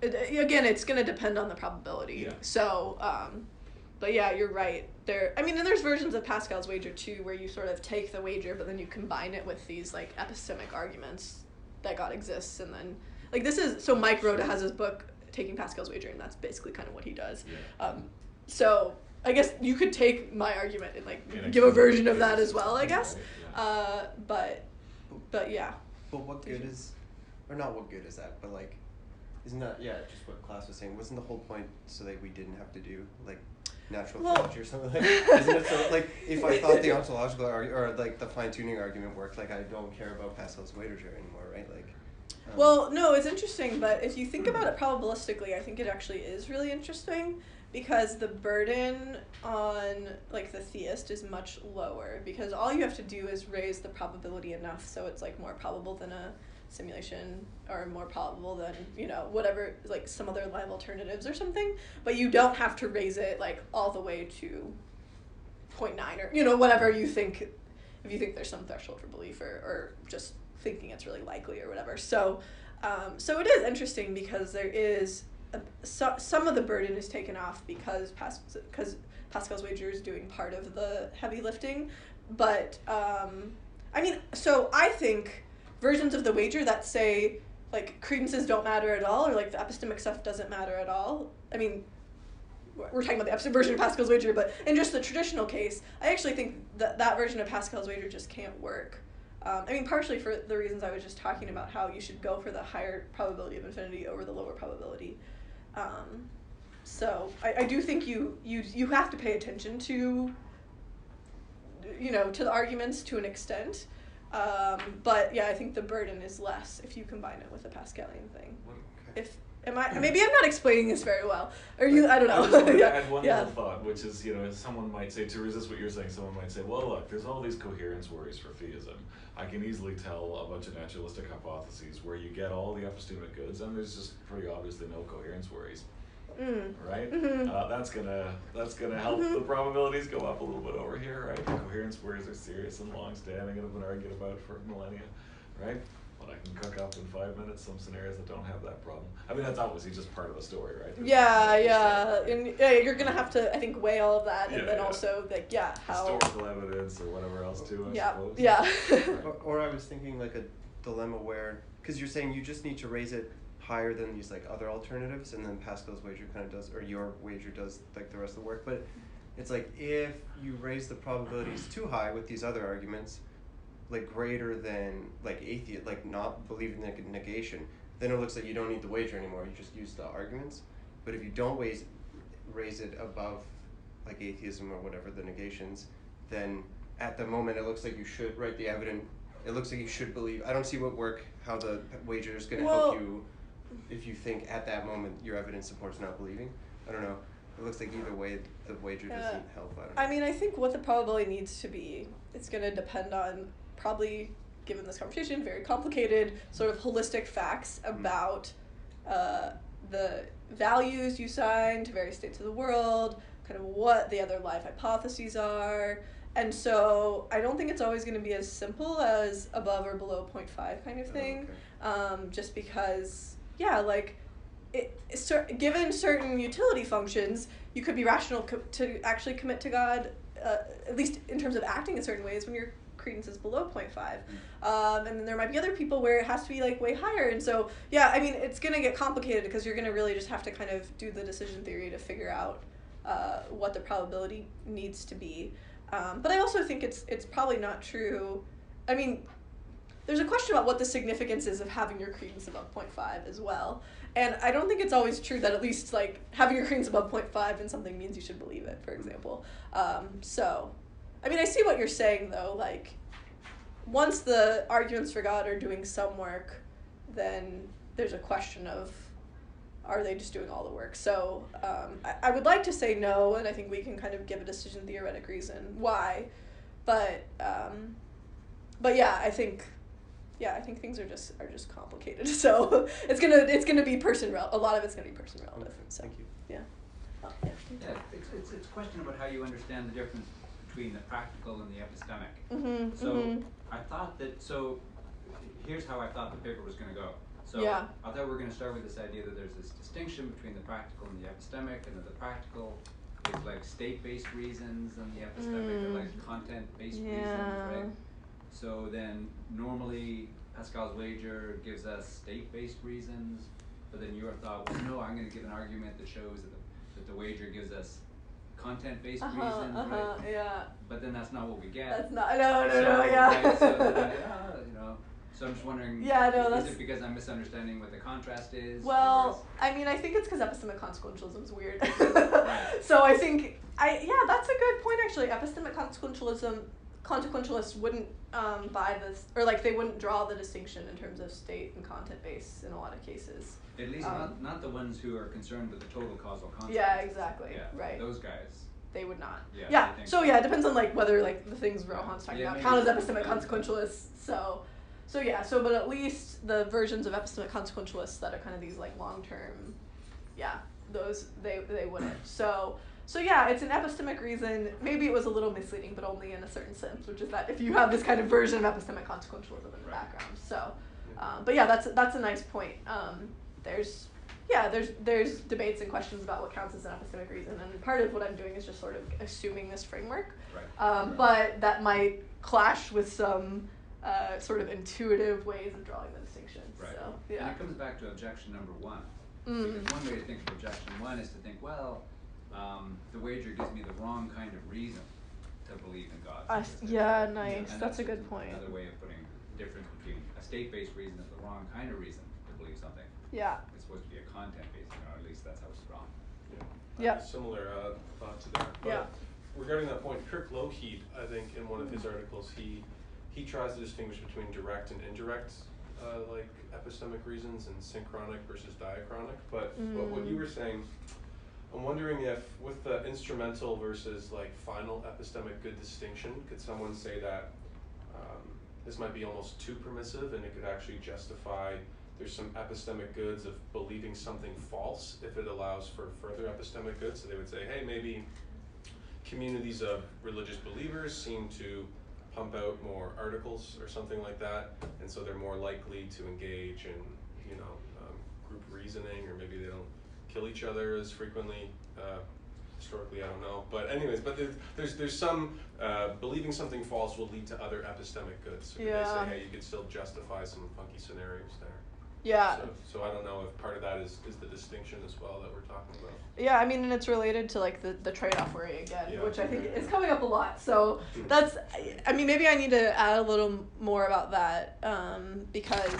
right? Again, it's going to depend on the probability. Yeah. So, but yeah, you're right. And there's versions of Pascal's wager too, where you sort of take the wager, but then you combine it with these like epistemic arguments that God exists, and then like this is so Mike Rhoda has his book Taking Pascal's Wager, and that's basically kind of what he does. Yeah. So I guess you could take my argument and like give a version of that as well, I guess. Right? Yeah. But yeah. But what good is, or not what good is that? But like, isn't that just what class was saying? Wasn't the whole point so that we didn't have to do like natural theology or something like that? Isn't it so, like, if I thought the ontological or like the fine-tuning argument worked, like I don't care about Pascal's wager anymore, right? Like, well, no, it's interesting, but if you think about it probabilistically, I think it actually is really interesting because the burden on like the theist is much lower because all you have to do is raise the probability enough so it's like more probable than a simulation or more probable than whatever, like some other live alternatives or something, but you don't have to raise it like all the way to 0.9 or whatever you think, if you think there's some threshold for belief or just thinking it's really likely or whatever. So it is interesting because there is some of the burden is taken off because Pascal's wager is doing part of the heavy lifting, but so I think versions of the wager that say like credences don't matter at all or like the epistemic stuff doesn't matter at all. I mean, we're talking about the epistemic version of Pascal's wager, but in just the traditional case, I actually think that version of Pascal's wager just can't work. Partially for the reasons I was just talking about, how you should go for the higher probability of infinity over the lower probability. So I do think you have to pay attention to to the arguments to an extent. But yeah, I think the burden is less if you combine it with a Pascalian thing. Okay. Maybe I'm not explaining this very well, or I don't know. I just wanted to add one little thought, which is, someone might say, to resist what you're saying, someone might say, well, look, there's all these coherence worries for theism. I can easily tell a bunch of naturalistic hypotheses where you get all the epistemic goods, and there's just pretty obviously no coherence worries. Right? Mm-hmm. That's gonna help the probabilities go up a little bit over here, right? The coherence worries are serious and long-standing and have been argued about for millennia, right? But I can cook up in 5 minutes some scenarios that don't have that problem. That's obviously just part of the story, right? And you're gonna have to, I think, weigh all of that, and then also how historical evidence or whatever else too. I suppose. Yeah. or I was thinking like a dilemma where, because you're saying you just need to raise it higher than these like other alternatives, and then Pascal's wager kind of does, or your wager does like the rest of the work. But it's like if you raise the probabilities too high with these other arguments, like greater than like atheist, like not believing in negation, then it looks like you don't need the wager anymore. You just use the arguments. But if you don't raise it above like atheism or whatever the negations, then at the moment it looks like you should write the evidence. It looks like you should believe. I don't see how the wager is going to help you if you think at that moment your evidence supports not believing. I don't know. It looks like either way the wager doesn't help. I don't know. I think what the probability needs to be, it's going to depend on, probably given this conversation, very complicated sort of holistic facts about the values you assign to various states of the world, kind of what the other live hypotheses are. And so I don't think it's always going to be as simple as above or below 0.5 kind of thing, just because, like, given certain utility functions, you could be rational to actually commit to God, at least in terms of acting in certain ways, when your credence is below 0.5. And then there might be other people where it has to be, like, way higher. And so, yeah, I mean, it's going to get complicated because you're going to really just have to kind of do the decision theory to figure out what the probability needs to be. But I also think it's probably not true. I mean, there's a question about what the significance is of having your credence above 0.5 as well. And I don't think it's always true that at least, like, having your credence above 0.5 in something means you should believe it, for example. So, I mean, I see what you're saying, though. Like, once the arguments for God are doing some work, then there's a question of, are they just doing all the work? So I would like to say no, and I think we can kind of give a decision theoretic reason why. But yeah, I think things are just complicated. So it's gonna be a lot of it's gonna be person relative. So thank you. Yeah. Yeah, it's a question about how you understand the difference between the practical and the epistemic. Mm-hmm, so I thought that. So here's how I thought the paper was going to go. So I thought we were going to start with this idea that there's this distinction between the practical and the epistemic, and that the practical is like state-based reasons, and the epistemic are like content-based reasons, right? So then normally Pascal's wager gives us state-based reasons, but then your thought was, no, I'm going to give an argument that shows that the wager gives us content-based reasons, right? Yeah. But then that's not what we get. That's not. No. Yeah. Right, so then so I'm just wondering. Yeah, no, is it because I'm misunderstanding what the contrast is? Well, I mean, I think it's because epistemic consequentialism is weird. So I think that's a good point actually. Epistemic consequentialists wouldn't buy this, or like they wouldn't draw the distinction in terms of state and content base in a lot of cases. At least not the ones who are concerned with the total causal consequences. Yeah, exactly. Yeah, right. Those guys. They would not. Yeah. So it depends on like whether like the things Rohan's talking about count as epistemic consequentialists. But at least the versions of epistemic consequentialists that are kind of these like long term, those they wouldn't. So it's an epistemic reason. Maybe it was a little misleading, but only in a certain sense, which is that if you have this kind of version of epistemic consequentialism in the background. So, but yeah, that's a nice point. There's debates and questions about what counts as an epistemic reason, and part of what I'm doing is just sort of assuming this framework. Right. But that might clash with some sort of intuitive ways of drawing the distinction. Right. So, And it comes back to objection number one. Mm. Because one way to think of objection one is to think, well, the wager gives me the wrong kind of reason to believe in God. Nice. And that's a good point. Another way of putting the difference between a state-based reason is the wrong kind of reason to believe something. Yeah. It's supposed to be a content-based, at least that's how it's drawn. Yeah. Similar thought to that. But regarding that point, Kirk Lougheed, I think, in one of his articles, he tries to distinguish between direct and indirect, like epistemic reasons, and synchronic versus diachronic. But what you were saying, I'm wondering if with the instrumental versus like final epistemic good distinction, could someone say that this might be almost too permissive, and it could actually justify there's some epistemic goods of believing something false if it allows for further epistemic goods? So they would say, hey, maybe communities of religious believers seem to pump out more articles or something like that, and so they're more likely to engage in, group reasoning, or maybe they don't kill each other as frequently. Historically, I don't know, but anyways, there's some believing something false will lead to other epistemic goods. So they say, hey, you could still justify some funky scenarios there. Yeah. So I don't know if part of that is the distinction as well that we're talking about. Yeah, I mean, and it's related to like the trade-off worry again, which I think is coming up a lot. So maybe I need to add a little more about that, because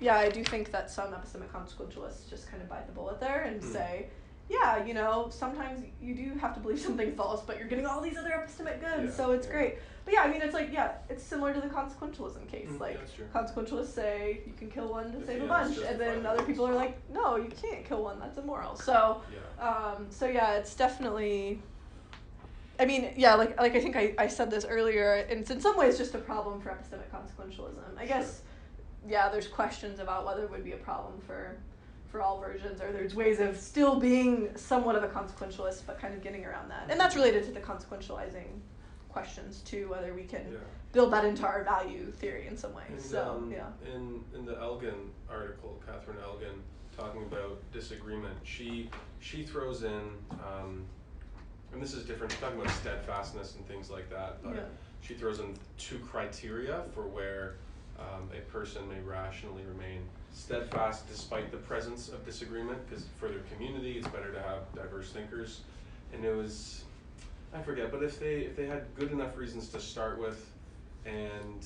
I do think that some epistemic consequentialists just kind of bite the bullet there and say, sometimes you do have to believe something false, but you're getting all these other epistemic goods, so it's great. But it's similar to the consequentialism case. Consequentialists say you can kill one to save a bunch, and then other people are like, no, you can't kill one, that's immoral. So, it's definitely, I think I said this earlier, and it's in some ways just a problem for epistemic consequentialism. I guess, there's questions about whether it would be a problem for for all versions, or there's ways of still being somewhat of a consequentialist, but kind of getting around that. And that's related to the consequentializing questions too, whether we can build that into our value theory in some way. And, so in the Elgin article, Catherine Elgin, talking about disagreement, she throws in, and this is different, she's talking about steadfastness and things like that, but she throws in 2 criteria for where a person may rationally remain steadfast despite the presence of disagreement, because for their community it's better to have diverse thinkers. And it was, I forget, but if they had good enough reasons to start with, and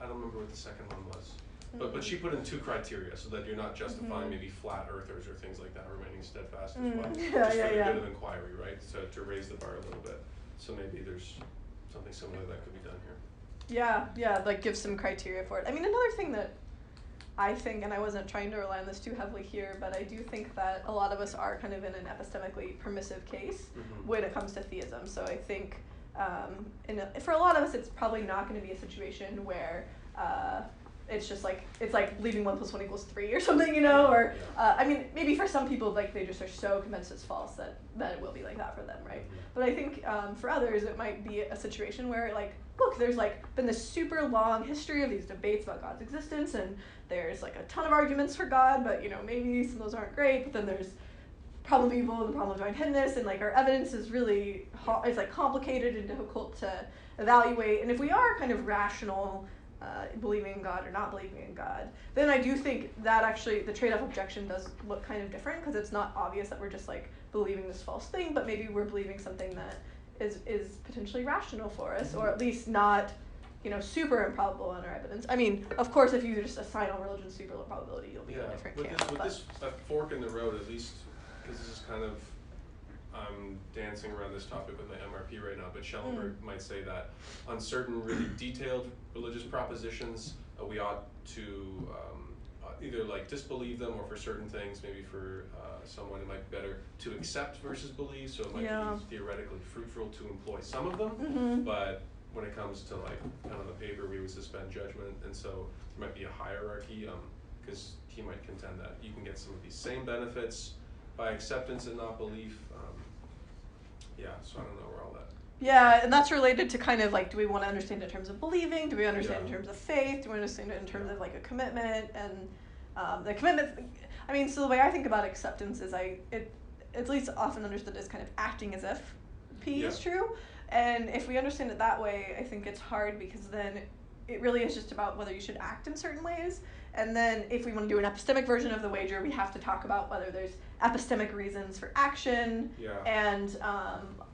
I don't remember what the second one was, but she put in 2 criteria so that you're not justifying maybe flat earthers or things like that remaining steadfast as well. Just for the good of inquiry, right? So to raise the bar a little bit. So maybe there's something similar that could be done here. Yeah, like give some criteria for it. I mean, another thing that I think, and I wasn't trying to rely on this too heavily here, but I do think that a lot of us are kind of in an epistemically permissive case when it comes to theism. So I think for a lot of us, it's probably not going to be a situation where it's just like, it's like leaving 1 + 1 = 3 or something, you know, or, I mean, maybe for some people, like, they just are so convinced it's false that it will be like that for them, right? But I think for others, it might be a situation where, like, look, there's, like, been this super long history of these debates about God's existence, and there's, like, a ton of arguments for God, but, you know, maybe some of those aren't great, but then there's problem of evil and the problem of divine hiddenness, and, like, our evidence is really, it's, like, complicated and difficult to evaluate, and if we are kind of rational, believing in God or not believing in God, then I do think that actually the trade-off objection does look kind of different, because it's not obvious that we're just like believing this false thing, but maybe we're believing something that is potentially rational for us, or at least not, you know, super improbable in our evidence. I mean, of course, if you just assign all religion super low probability, you'll be in a different camp. With this fork in the road, at least, because this is kind of, I'm dancing around this topic with my MRP right now, but Schellenberg might say that on certain really detailed religious propositions, we ought to either like disbelieve them, or for certain things, maybe for someone it might be better to accept versus believe, so it might be theoretically fruitful to employ some of them, but when it comes to like kind of the paper, we would suspend judgment, and so there might be a hierarchy, because he might contend that you can get some of these same benefits by acceptance and not belief. So I don't know where all that. Yeah, and that's related to kind of like, do we want to understand it in terms of believing? Do we understand it in terms of faith? Do we understand it in terms of like a commitment? And the commitment, I mean, so the way I think about acceptance is it's at least often understood as kind of acting as if P is true. And if we understand it that way, I think it's hard, because then it really is just about whether you should act in certain ways. And then if we want to do an epistemic version of the wager, we have to talk about whether there's epistemic reasons for action. And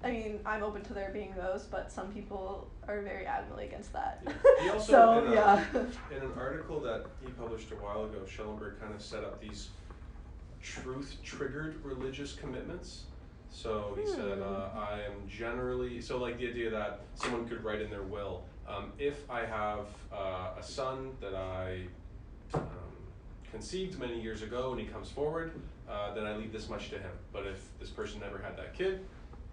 I mean, I'm open to there being those, but some people are very adamantly against that. He also, in an article that he published a while ago, Schellenberg kind of set up these truth-triggered religious commitments. So he said, I am generally, so like the idea that someone could write in their will, if I have a son that I conceived many years ago and he comes forward, then I leave this much to him. But if this person never had that kid,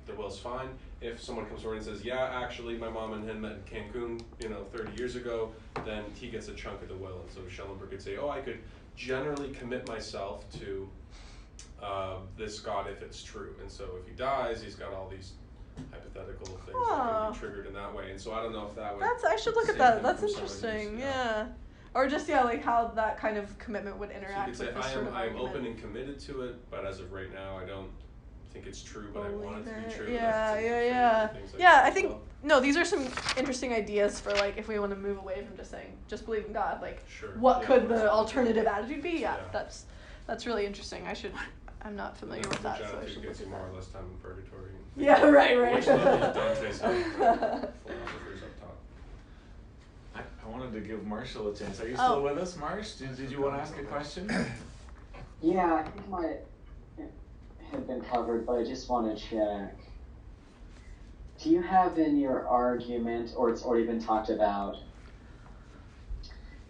the will's fine. If someone comes forward and says, yeah, actually my mom and him met in Cancun, 30 years ago, then he gets a chunk of the will. And so Schellenberg could say, I could generally commit myself to this God if it's true. And so if he dies, he's got all these hypothetical things that can be triggered in that way. And so I don't know if that would... I should look at that. That's interesting. Yeah. Or just, like how that kind of commitment would interact with this sort of I'm argument. open and committed to it, but as of right now, I don't think it's true, but I want it to be true. Yeah, I think, no, these are some interesting ideas for, like, if we want to move away from just saying, just believe in God, like, what could the alternative attitude be? Yeah, that's really interesting. I'm not familiar with that, so I should look at that. More or less time in purgatory. Yeah, right. Dante's philosophers up top. I wanted to give Marshall a chance. Are you still with us, Marsh? Did you want to ask a question? Yeah, I think it might have been covered, but I just want to check. Do you have in your argument, or it's already been talked about,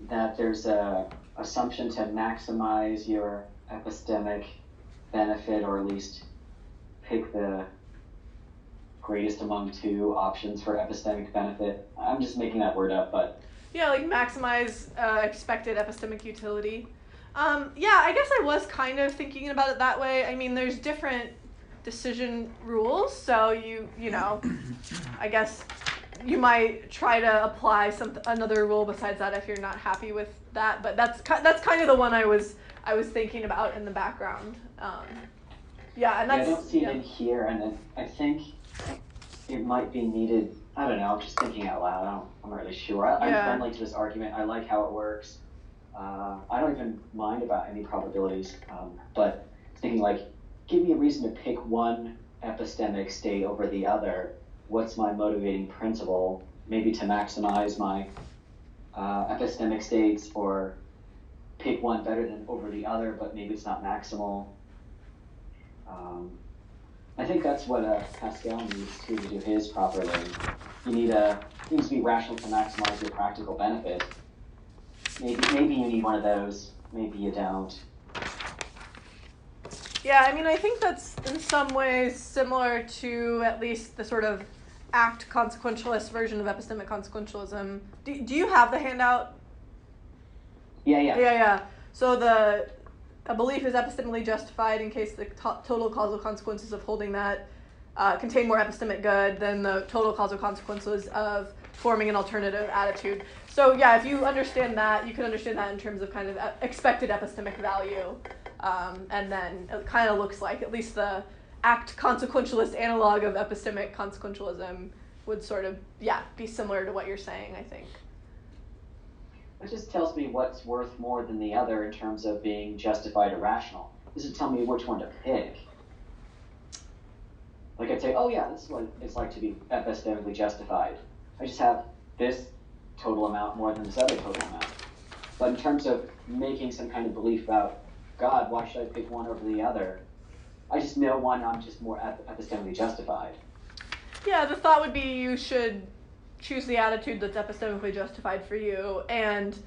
that there's a assumption to maximize your epistemic benefit, or at least pick the greatest among two options for epistemic benefit? I'm just making that word up, but... Yeah, like maximize expected epistemic utility. Yeah, I guess I was kind of thinking about it that way. I mean, there's different decision rules, so you know, I guess you might try to apply another rule besides that if you're not happy with that. But that's kind of the one I was thinking about in the background. Yeah, and that's. I don't see it in here, and I think it might be needed. I don't know. I'm just thinking out loud. I'm not really sure. I'm friendly to this argument. I like how it works. I don't even mind about any probabilities, but thinking like, give me a reason to pick one epistemic state over the other. What's my motivating principle? Maybe to maximize my epistemic states, or pick one better than over the other, but maybe it's not maximal. I think that's what Pascal needs to do his properly. You needs to be rational to maximize your practical benefit. Maybe you need one of those. Maybe you don't. Yeah, I mean, I think that's in some ways similar to at least the sort of act consequentialist version of epistemic consequentialism. Do you have the handout? Yeah. So a belief is epistemically justified in case the total causal consequences of holding that contain more epistemic good than the total causal consequences of forming an alternative attitude. So yeah, if you understand that, you can understand that in terms of kind of expected epistemic value. And then it kind of looks like at least the act consequentialist analog of epistemic consequentialism would sort of, be similar to what you're saying, I think. It just tells me what's worth more than the other in terms of being justified or rational. It doesn't tell me which one to pick. Like I'd say, oh yeah, this is what it's like to be epistemically justified. I just have this total amount more than this other total amount. But in terms of making some kind of belief about God, why should I pick one over the other? I just know one, I'm just more epistemically justified. Yeah, the thought would be you should choose the attitude that's epistemically justified for you. And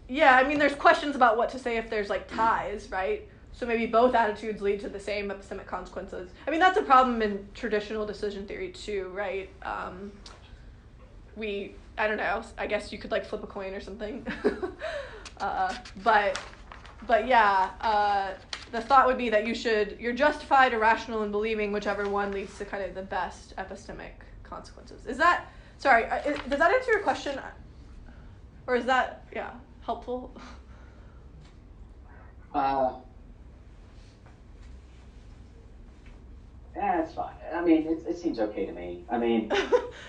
yeah, I mean, there's questions about what to say if there's like ties, right? So maybe both attitudes lead to the same epistemic consequences. I mean, that's a problem in traditional decision theory too, right? I don't know, I guess you could like flip a coin or something. But yeah, the thought would be that you're justified or rational in believing whichever one leads to kind of the best epistemic consequences. Does that answer your question? Or is that, helpful? It's fine. I mean, it seems okay to me. I mean,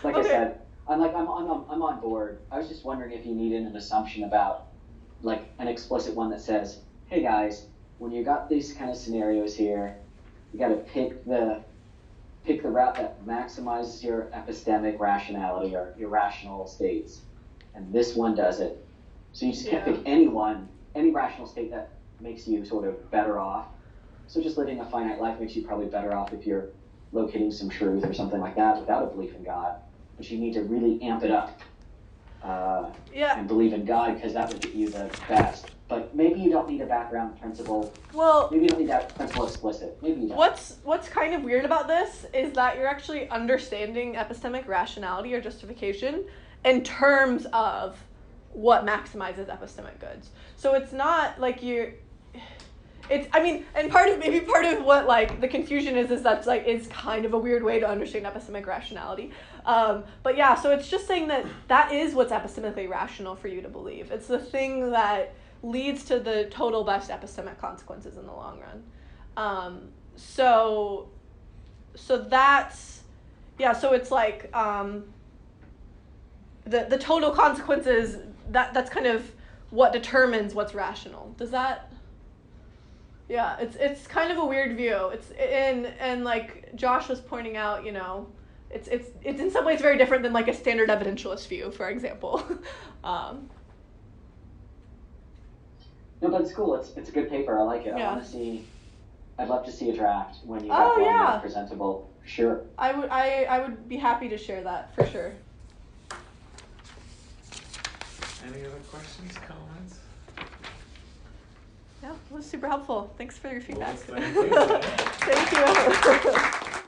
like okay. I said, I'm on board. I was just wondering if you needed an assumption about, like, an explicit one that says, hey guys, when you got these kind of scenarios here, you got to pick the route that maximizes your epistemic rationality or your rational states, and this one does it. So you just can't pick any rational state that makes you sort of better off. So just living a finite life makes you probably better off if you're locating some truth or something like that without a belief in God. But you need to really amp it up and believe in God, because that would get you the best. But maybe you don't need a background principle. Well, maybe you don't need that principle explicit. Maybe you don't. What's kind of weird about this is that you're actually understanding epistemic rationality or justification in terms of what maximizes epistemic goods. So it's not like and part of what like the confusion is that's like is kind of a weird way to understand epistemic rationality. But yeah, so it's just saying that is what's epistemically rational for you to believe. It's the thing that leads to the total best epistemic consequences in the long run. So that's so it's like the total consequences that's kind of what determines what's rational. Does that? Yeah, it's kind of a weird view. It's and like Josh was pointing out, it's in some ways very different than like a standard evidentialist view, for example. No, but it's cool. It's a good paper. I like it. Yeah. I'd love to see a draft when you have one that's presentable. Sure. I would be happy to share that for sure. Any other questions, comments? Yeah, it was super helpful. Thanks for your feedback. Well, thank you. Thank you.